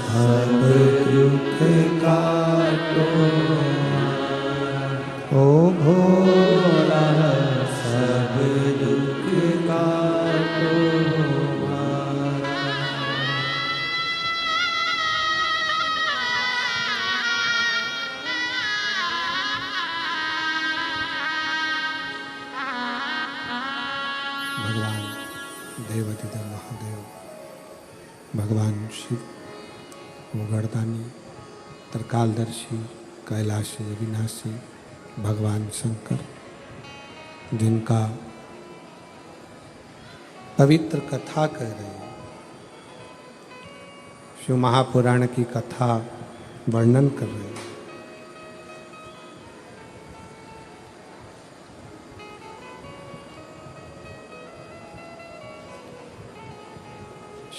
सब दुख काटो ओ भोला सब दुख काटो भगवान देवाधिदेव महादेव, भगवान शिव, मुगरदानी, त्रिकालदर्शी, कैलाशी, अविनाशी, भगवान शंकर, जिनका पवित्र कथा कह रहे हैं, शिव महापुराण की कथा वर्णन कर रहे हैं।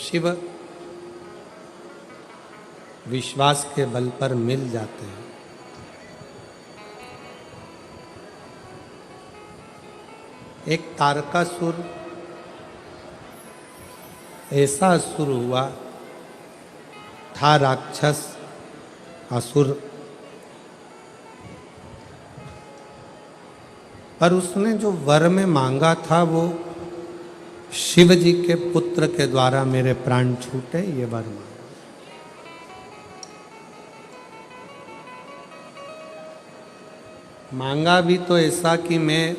शिव विश्वास के बल पर मिल जाते हैं। एक तारकासुर ऐसा असुर हुआ था, राक्षस असुर, पर उसने जो वर में मांगा था वो शिव जी के पुत्र के द्वारा मेरे प्राण छूटे, ये वर मांगा। मांगा भी तो ऐसा कि मैं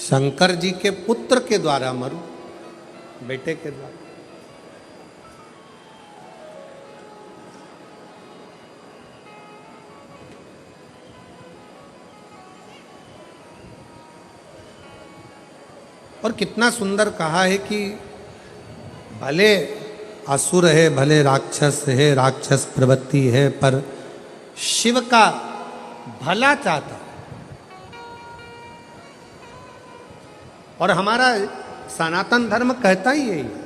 शंकर जी के पुत्र के द्वारा मरूं, बेटे के द्वारा। और कितना सुंदर कहा है कि भले असुर है, भले राक्षस है, राक्षस प्रवृत्ति है, पर शिव का भला चाहता है। और हमारा सनातन धर्म कहता ही यही है,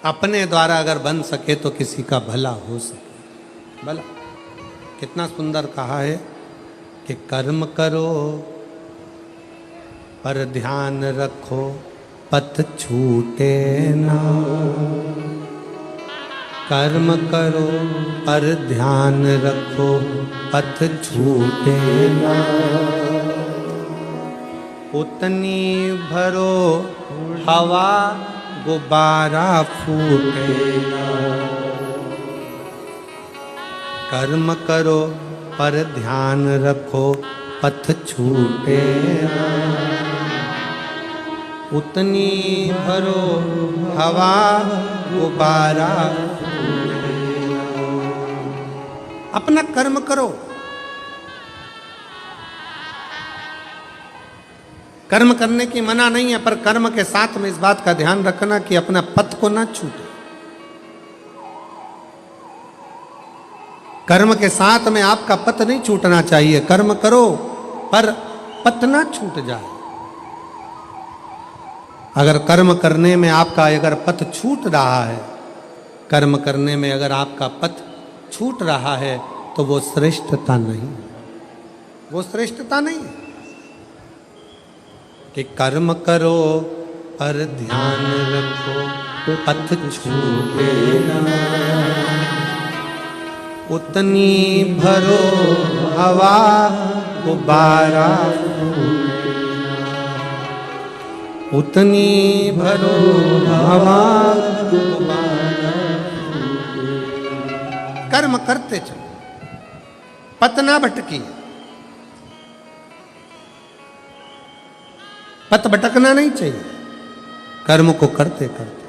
अपने द्वारा अगर बन सके तो किसी का भला हो सके। भला कितना सुंदर कहा है कि कर्म करो पर ध्यान रखो, पथ छूटे ना। कर्म करो पर ध्यान रखो, पथ छूटे ना। उतनी भरो हवा, गुब्बारा फूटे ना। कर्म करो पर ध्यान रखो, पथ छूटे ना। उतनी भरो हवा, गुब्बारा फूटे ना। अपना कर्म करो। कर्म करने की मना नहीं है, पर कर्म के साथ में इस बात का ध्यान रखना कि अपना पथ को ना छूटे। कर्म के साथ में आपका पथ नहीं छूटना चाहिए। कर्म करो पर पथ ना छूट जाए। अगर कर्म करने में आपका अगर पथ छूट रहा है, कर्म करने में अगर आपका पथ छूट रहा है, तो वो श्रेष्ठता नहीं, वो श्रेष्ठता नहीं है। कि कर्म करो पर ध्यान रखो, पथ छूटे ना। उतनी भरो हवा, गुब्बारा फूटे ना। उतनी भरो हवा, गुब्बारा फूटे ना। कर्म करते चलो, पथ ना भटकी। पथ भटकना नहीं चाहिए, कर्म को करते करते।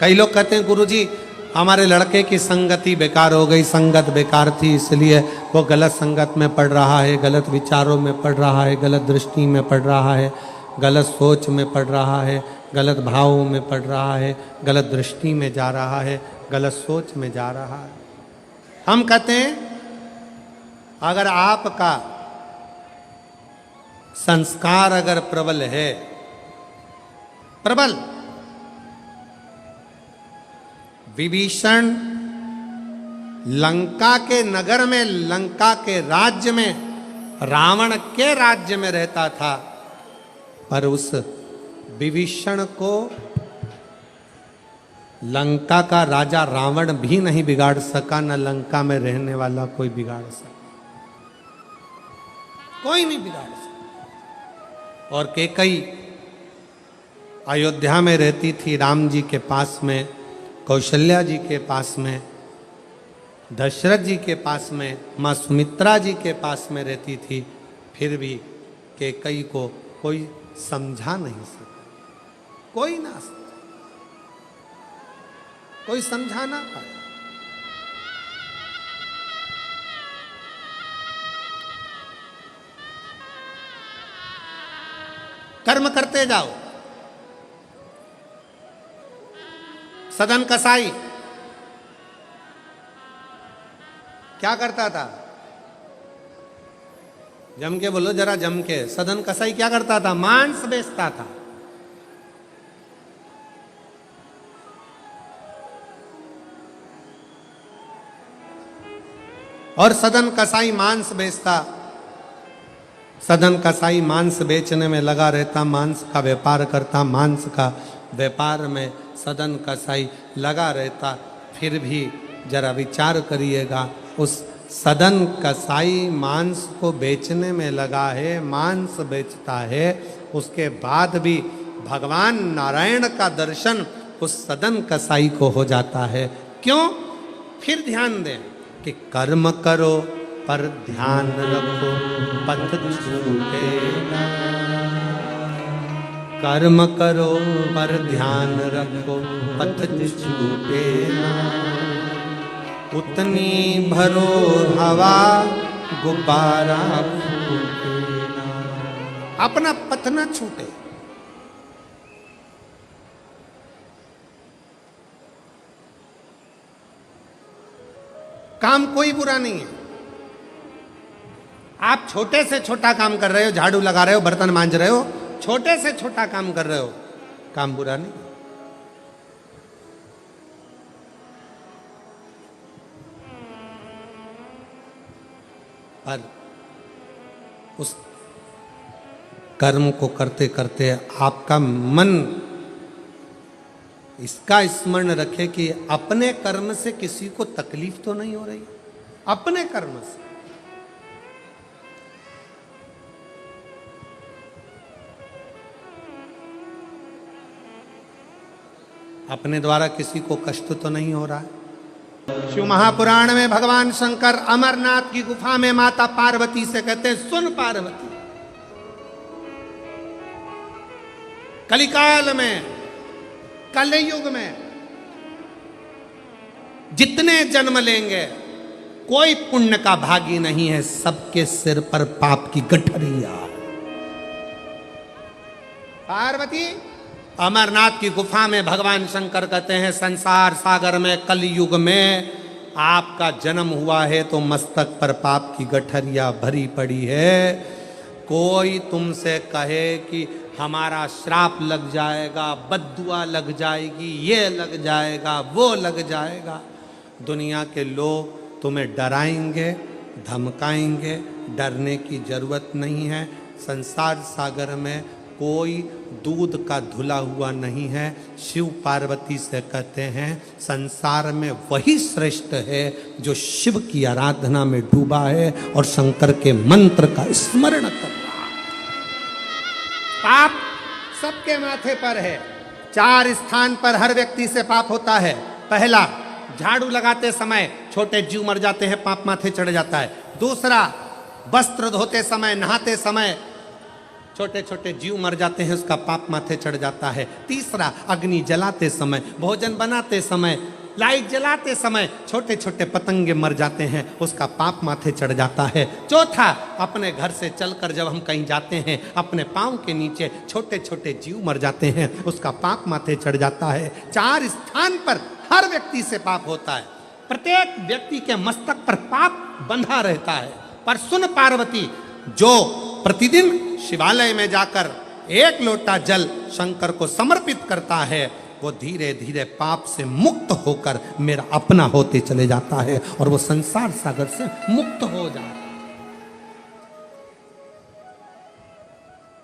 कई लोग कहते हैं गुरुजी हमारे लड़के की संगति बेकार हो गई, संगत बेकार थी इसलिए वो गलत संगत में पड़ रहा है, गलत विचारों में पड़ रहा है, गलत दृष्टि में पड़ रहा है, गलत सोच में पड़ रहा है, गलत भावों में पड़ रहा है, गलत दृष्टि में जा रहा है, गलत सोच में जा रहा है। हम कहते हैं अगर आपका संस्कार अगर प्रबल है, प्रबल, विभीषण लंका के नगर में, लंका के राज्य में, रावण के राज्य में रहता था, पर उस विभीषण को लंका का राजा रावण भी नहीं बिगाड़ सका, न लंका में रहने वाला कोई बिगाड़ सका, कोई नहीं बिगाड़ सका। और कैकेयी अयोध्या में रहती थी, राम जी के पास में, कौशल्या जी के पास में, दशरथ जी के पास में, माँ सुमित्रा जी के पास में रहती थी, फिर भी कैकेयी को कोई समझा नहीं सका, कोई ना समझा, कोई समझा ना पाया। कर्म करते जाओ। सदन कसाई क्या करता था? जम के बोलो जरा, जम के। सदन कसाई क्या करता था? मांस बेचता था। और सदन कसाई मांस बेचता, सदन कसाई मांस बेचने में लगा रहता, मांस का व्यापार करता, मांस का व्यापार में सदन कसाई लगा रहता। फिर भी जरा विचार करिएगा, उस सदन कसाई मांस को बेचने में लगा है, मांस बेचता है, उसके बाद भी भगवान नारायण का दर्शन उस सदन कसाई को हो जाता है। क्यों? फिर ध्यान दें कि कर्म करो पर ध्यान रखो, पथ छूटे ना। कर्म करो पर ध्यान रखो, पथ छूटे ना। उतनी भरो हवा, गुब्बारा फूटे ना। अपना पथ न छूटे। काम कोई बुरा नहीं है। आप छोटे से छोटा काम कर रहे हो, झाड़ू लगा रहे हो, बर्तन मांज रहे हो, छोटे से छोटा काम कर रहे हो, काम बुरा नहीं। पर उस कर्म को करते करते आपका मन इसका स्मरण रखे कि अपने कर्म से किसी को तकलीफ तो नहीं हो रही, अपने कर्म से। अपने द्वारा किसी को कष्ट तो नहीं हो रहा है। शिव महापुराण में भगवान शंकर अमरनाथ की गुफा में माता पार्वती से कहते हैं, सुन पार्वती, कलिकाल में, कलयुग में जितने जन्म लेंगे कोई पुण्य का भागी नहीं है, सबके सिर पर पाप की गठरिया। पार्वती अमरनाथ की गुफा में भगवान शंकर कहते हैं, संसार सागर में कलयुग में आपका जन्म हुआ है तो मस्तक पर पाप की गठरिया भरी पड़ी है। कोई तुमसे कहे कि हमारा श्राप लग जाएगा, बद्दुआ लग जाएगी, ये लग जाएगा, वो लग जाएगा, दुनिया के लोग तुम्हें डराएंगे, धमकाएंगे, डरने की जरूरत नहीं है। संसार सागर में कोई दूध का धुला हुआ नहीं है। शिव पार्वती से कहते हैं, संसार में वही श्रेष्ठ है जो शिव की आराधना में डूबा है और शंकर के मंत्र का स्मरण कर रहा है। पाप सबके माथे पर है। 4 स्थान पर हर व्यक्ति से पाप होता है। पहला, झाड़ू लगाते समय छोटे जीव मर जाते हैं, पाप माथे चढ़ जाता है। दूसरा, वस्त्र धोते समय, नहाते समय छोटे छोटे जीव मर जाते हैं, उसका पाप माथे चढ़ जाता है। तीसरा, अग्नि जलाते समय, भोजन बनाते समय, लाइट जलाते समय छोटे छोटे पतंगे मर जाते हैं, उसका पाप माथे चढ़ जाता है। चौथा, अपने घर से चलकर जब हम कहीं जाते हैं, अपने पाँव के नीचे छोटे छोटे जीव मर जाते हैं, उसका पाप माथे चढ़ जाता है। 4 स्थान पर हर व्यक्ति से पाप होता है। प्रत्येक व्यक्ति के मस्तक पर पाप बंधा रहता है। पर सुन पार्वती, जो प्रतिदिन शिवालय में जाकर 1 लोटा जल शंकर को समर्पित करता है, वो धीरे धीरे पाप से मुक्त होकर मेरा अपना होते चले जाता है और वो संसार सागर से मुक्त हो जाता है।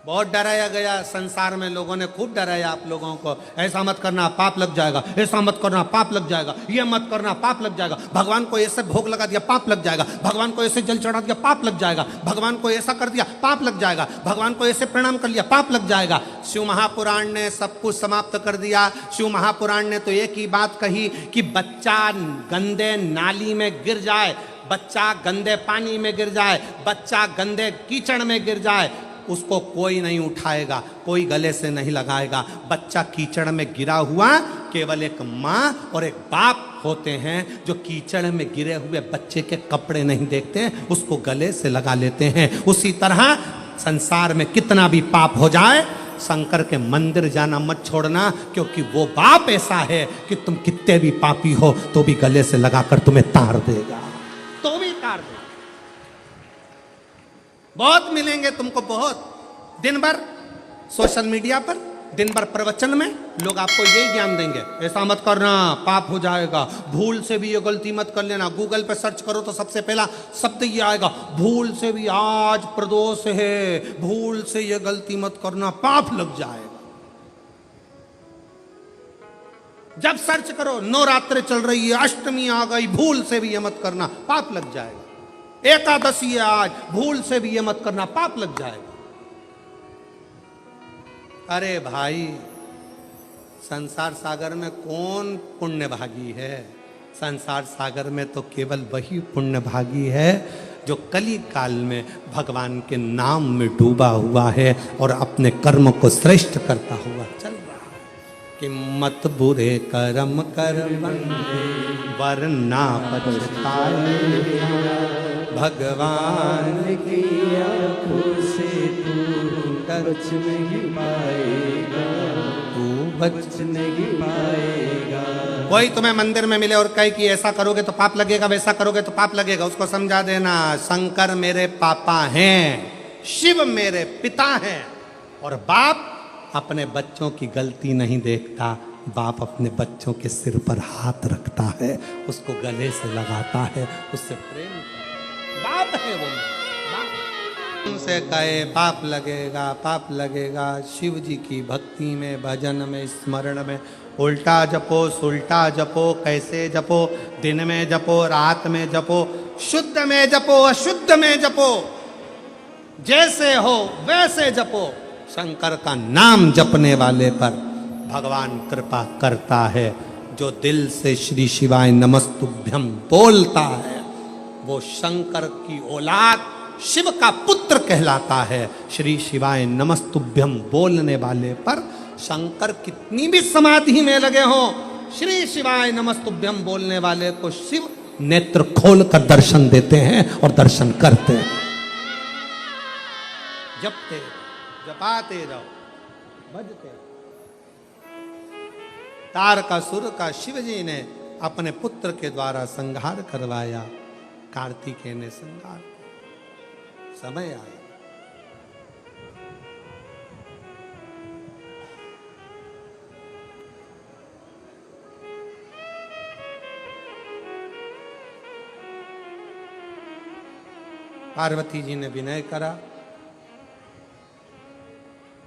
बहुत डराया गया संसार में, लोगों ने खूब डराया आप लोगों को, ऐसा मत करना पाप लग जाएगा, ऐसा मत करना पाप लग जाएगा, ये मत करना पाप लग जाएगा, भगवान को ऐसे भोग लगा दिया पाप लग जाएगा, भगवान को ऐसे जल चढ़ा दिया पाप लग जाएगा, भगवान को ऐसा कर दिया पाप लग जाएगा, भगवान को ऐसे प्रणाम कर लिया पाप लग जाएगा। शिव महापुराण ने सब कुछ समाप्त कर दिया। शिव महापुराण ने तो एक ही बात कही कि बच्चा गंदे नाली में गिर जाए, बच्चा गंदे पानी में गिर जाए, बच्चा गंदे कीचड़ में गिर जाए, उसको कोई नहीं उठाएगा, कोई गले से नहीं लगाएगा। बच्चा कीचड़ में गिरा हुआ केवल एक माँ और एक बाप होते हैं जो कीचड़ में गिरे हुए बच्चे के कपड़े नहीं देखते, उसको गले से लगा लेते हैं। उसी तरह संसार में कितना भी पाप हो जाए, शंकर के मंदिर जाना मत छोड़ना, क्योंकि वो बाप ऐसा है कि तुम कितने भी पापी हो तो भी गले से लगाकर तुम्हें तार देगा, तो भी तार देगा। बहुत मिलेंगे तुमको, बहुत दिन भर सोशल मीडिया पर, दिन भर प्रवचन में लोग आपको यही ज्ञान देंगे, ऐसा मत करना पाप हो जाएगा, भूल से भी ये गलती मत कर लेना। गूगल पे सर्च करो तो सबसे पहला शब्द ये आएगा, भूल से भी आज प्रदोष है, भूल से ये गलती मत करना पाप लग जाएगा। जब सर्च करो नवरात्रि चल रही है, अष्टमी आ गई, भूल से भी ये मत करना पाप लग जाएगा, एकादशी है आज, भूल से भी ये मत करना पाप लग जाएगा। अरे भाई, संसार सागर में कौन पुण्य भागी है? संसार सागर में तो केवल वही पुण्य भागी है जो कली काल में भगवान के नाम में डूबा हुआ है और अपने कर्म को श्रेष्ठ करता हुआ चल रहा है। कि मत बुरे कर्म कर बंदे वरना पछताएगा, भगवान की आंखों से तू बच नहीं पाएगा, तू बच नहीं पाएगा। कोई तुम्हें मंदिर में मिले और कहे कि ऐसा करोगे तो पाप लगेगा, वैसा करोगे तो पाप लगेगा, उसको समझा देना शंकर मेरे पापा हैं, शिव मेरे पिता हैं, और बाप अपने बच्चों की गलती नहीं देखता, बाप अपने बच्चों के सिर पर हाथ रखता है, उसको गले से लगाता है, उससे प्रेम करता है। बाप है वो, उनसे कहे पाप लगेगा, पाप लगेगा। शिव जी की भक्ति में, भजन में, स्मरण में उल्टा जपो, सुल्टा जपो, कैसे जपो, दिन में जपो, रात में जपो, शुद्ध में जपो, अशुद्ध में जपो, जैसे हो वैसे जपो। शंकर का नाम जपने वाले पर भगवान कृपा करता है। जो दिल से श्री शिवाय नमस्तुभ्यम बोलता है वो शंकर की औलाद, शिव का पुत्र कहलाता है। श्री शिवाय नमस्तुभ्यम बोलने वाले पर शंकर कितनी भी समाधि में लगे हो, श्री शिवाय नमस्तुभ्यम बोलने वाले को शिव नेत्र खोल कर दर्शन देते हैं और दर्शन करते हैं। जपते जपाते रहो, भजते रहो। तारकासुर का शिव जी ने अपने पुत्र के द्वारा संहार करवाया, कार्तिकेय ने संहार। समय आया, पार्वती जी ने विनय करा,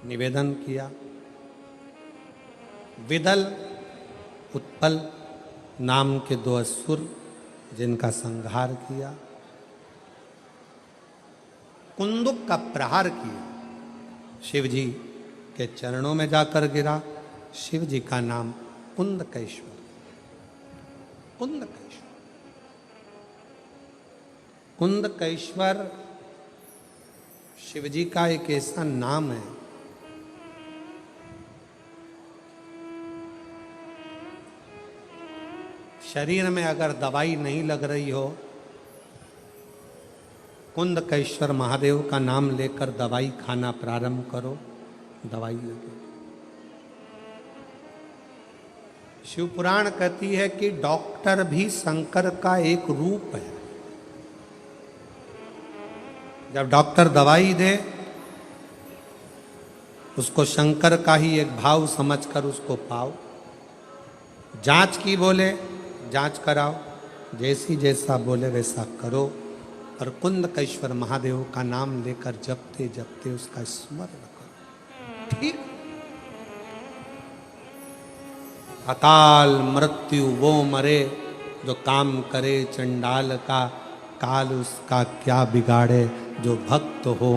निवेदन किया। विदल, उत्पल नाम के दो असुर जिनका संहार किया, कुंदुक का प्रहार किया, शिव जी के चरणों में जाकर गिरा। शिव जी का नाम कुंदकेश्वर, कुंदकेश्वर, कुंदकेश्वर शिव जी का एक ऐसा नाम है शरीर में अगर दवाई नहीं लग रही हो, कुंदकेश्वर महादेव का नाम लेकर दवाई खाना प्रारंभ करो, दवाई लगे। शिव पुराण कहती है कि डॉक्टर भी शंकर का एक रूप है। जब डॉक्टर दवाई दे, उसको शंकर का ही एक भाव समझकर उसको पाओ। जांच की बोले जांच कराओ, जैसी जैसा बोले वैसा करो, और कुंदकेश्वर महादेव का नाम लेकर जपते जपते उसका स्मरण करो। ठीक। अकाल मृत्यु वो मरे जो काम करे चंडाल का, काल उसका क्या बिगाड़े जो भक्त हो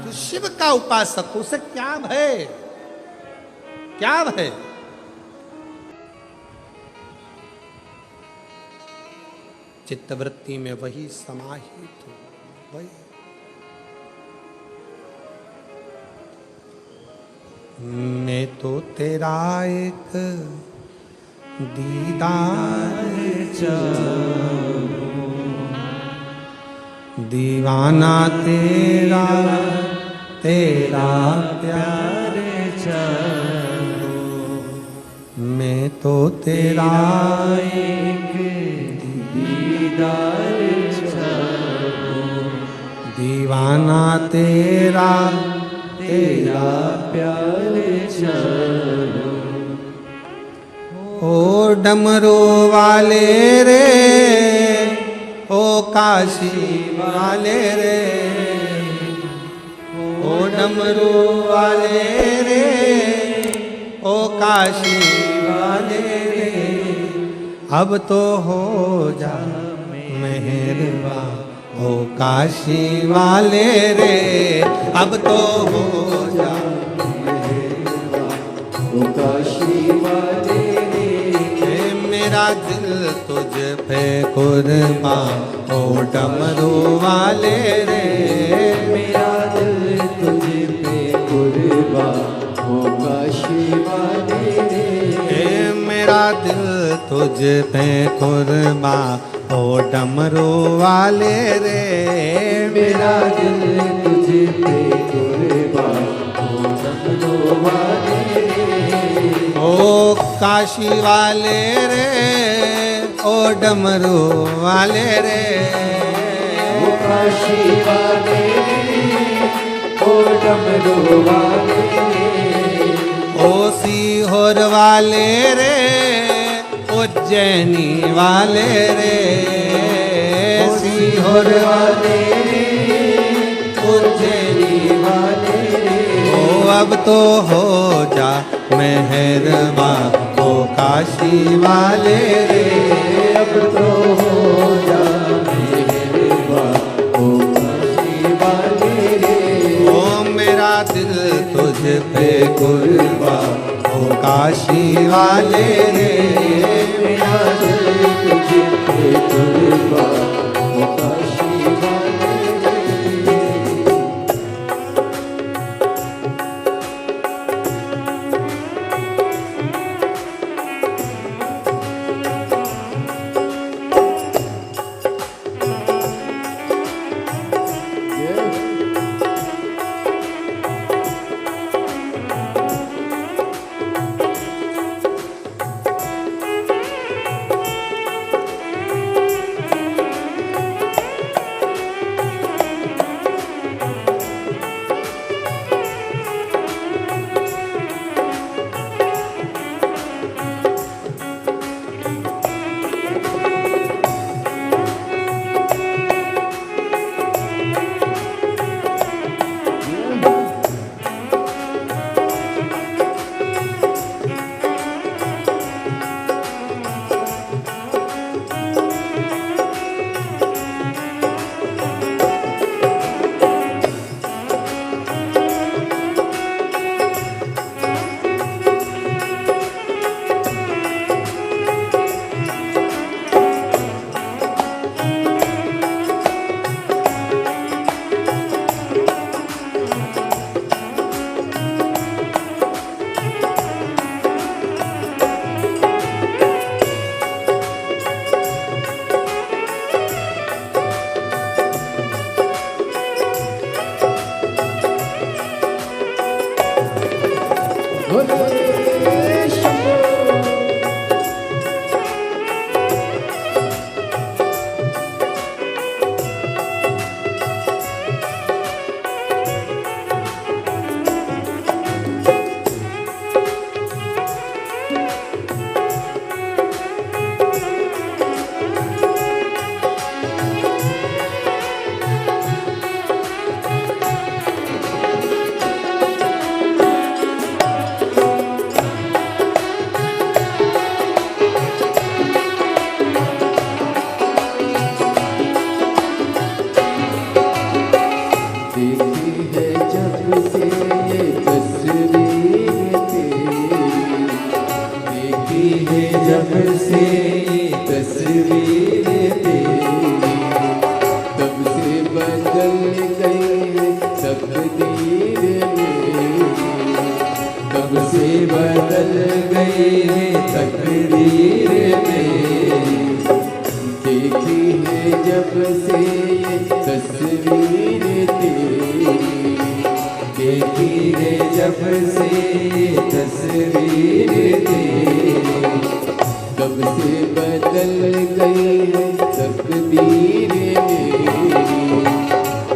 तो शिव का उपासक, उसे क्या भय, क्या भय। चित्तवृत्ति में वही समाहित हो, वही। मैं तो तेरा एक दीदार चाहूं, दीवाना तेरा तेरा प्यार चाहूं। मैं तो तेरा एक दीदार चाहूं, दीवाना तेरा तेरा प्यार चाहूं। ओ डमरू वाले रे, ओ काशी वाले रे, ओ डमरू वाले रे, ओ काशी वाले रे, अब तो हो जा मेहरबान, ओ काशी वाले रे, अब तो हो जा मेहरबान, ओ काशी वाले रे। मेरा दिल तुझ पे कुर्बान, ओ डमरू वाले रे, मेरा दिल तुझ पे कुर्बान, ओ काशी वाले रे। मेरा दिल तुझ पे कुर्बान, ओ डमरू वाले रे, मेरा दिल तुझ पे कुर्बान, ओ डमरू वाले रे। ओ काशी वाले रे, ओ डमरू वाले रे, ओ काशी वाले रे, ओ डमरू वाले रे। ओ सीहोर वाले रे, उज्जैनी वाले रे, सीहोर वाले रे, उज्जैनी वाले रे। ओ अब तो हो जा मेहरबान, ओ काशी वाले रे, अब तो हो जा मेहरबान, ओ काशी वाले रे। ओ मेरा दिल तुझ पे कुर्बान, ओ काशी वाले रे, मेरा दिल तुझ पे कुर्बान, ओ काशी वाले रे। तस्वीर तेरी, तब से बदल गई तकदीर मेरी, तब से बदल गई तकदीर मेरी। देखी है जब से ये तस्वीर तेरी, देखी है जब से ये तस्वीर तेरी, तब से बदल गई है तकदीर मेरी,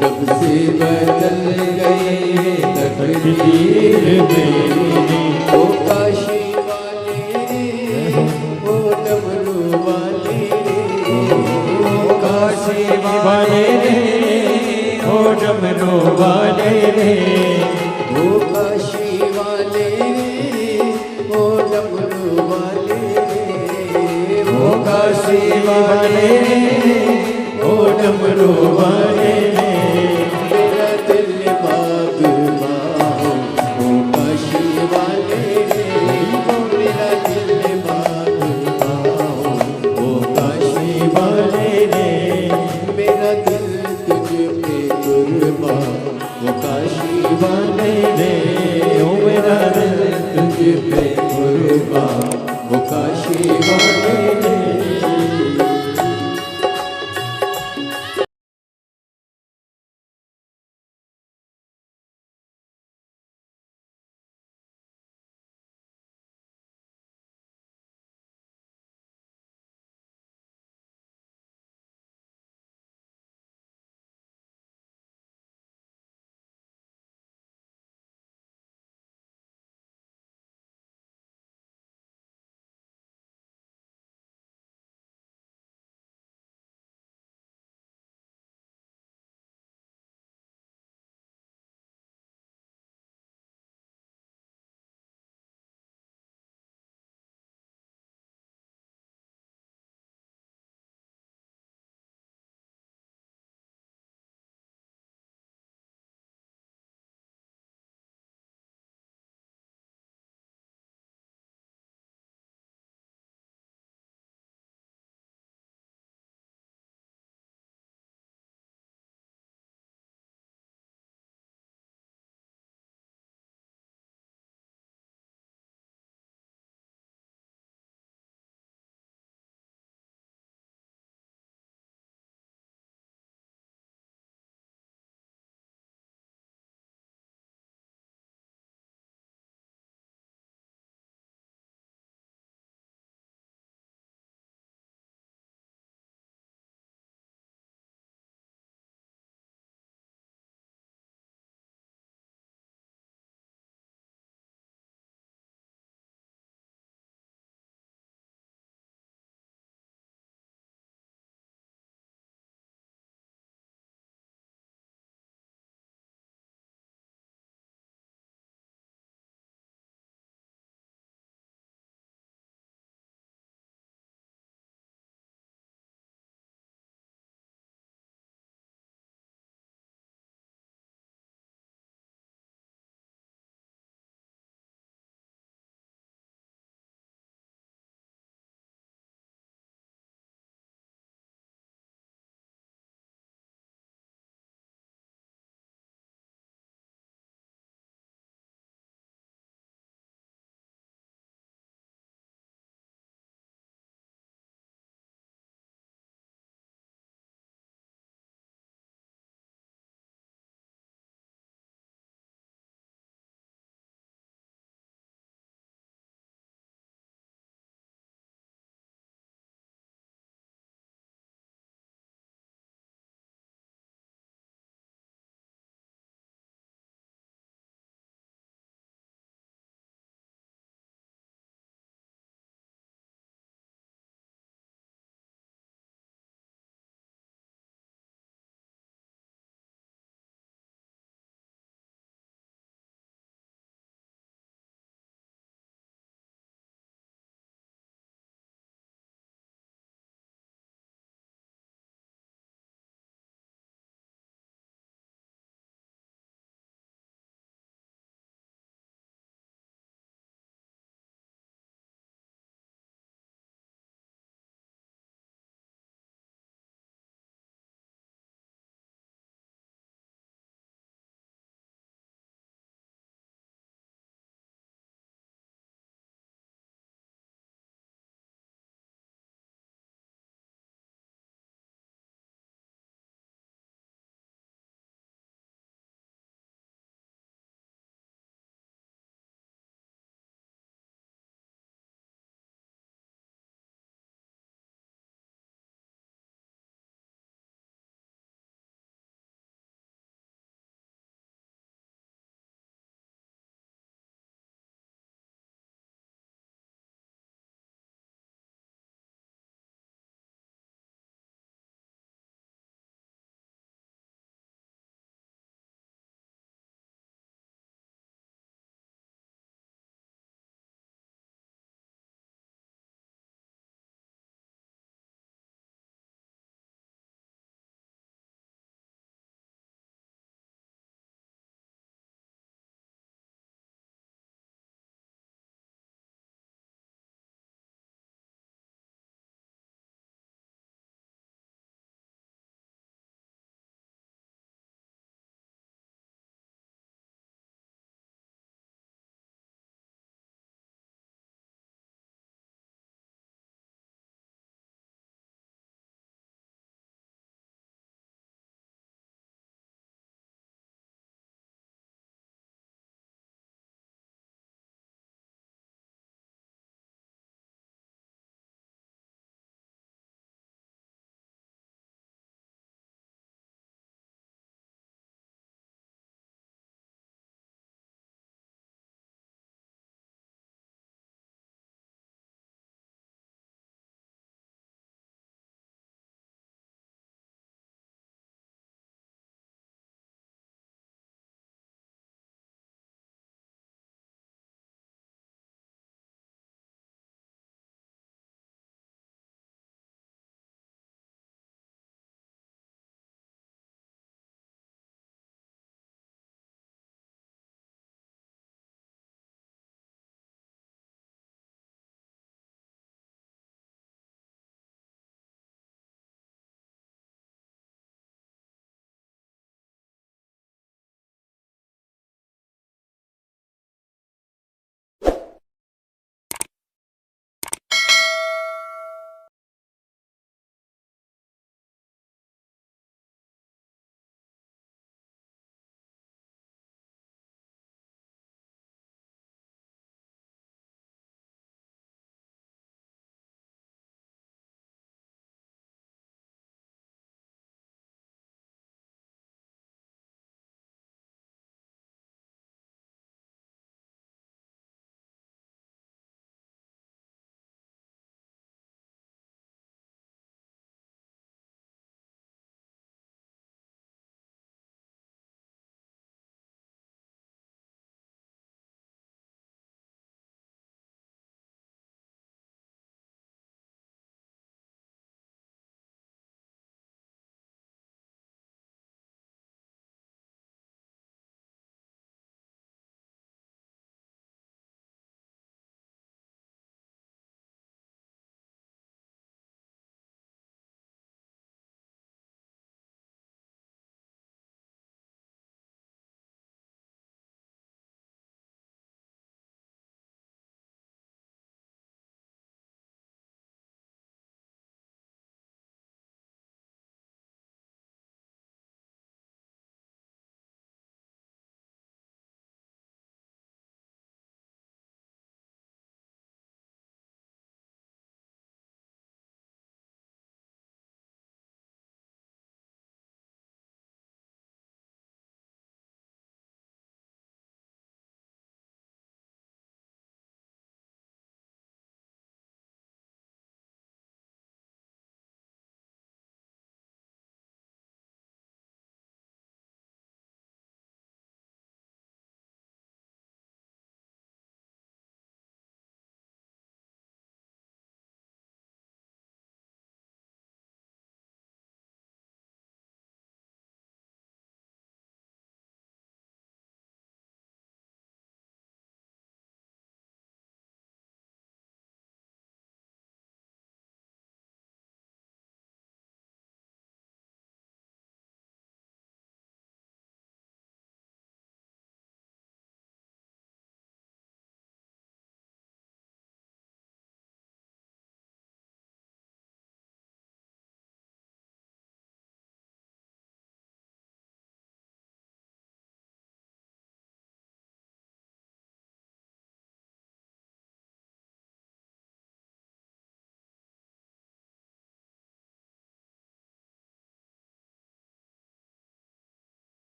तब से बदल गई है तकदीर मेरी। ओ काशी वाले रे, ओ डमरू वाले रे, ओ काशी वाले रे, ओ डमरू वाले रे, ओ काशी वाले रे, ओ डमरू वाले रे, ओ काशी वाले रे, ओ डमरू वाले रे।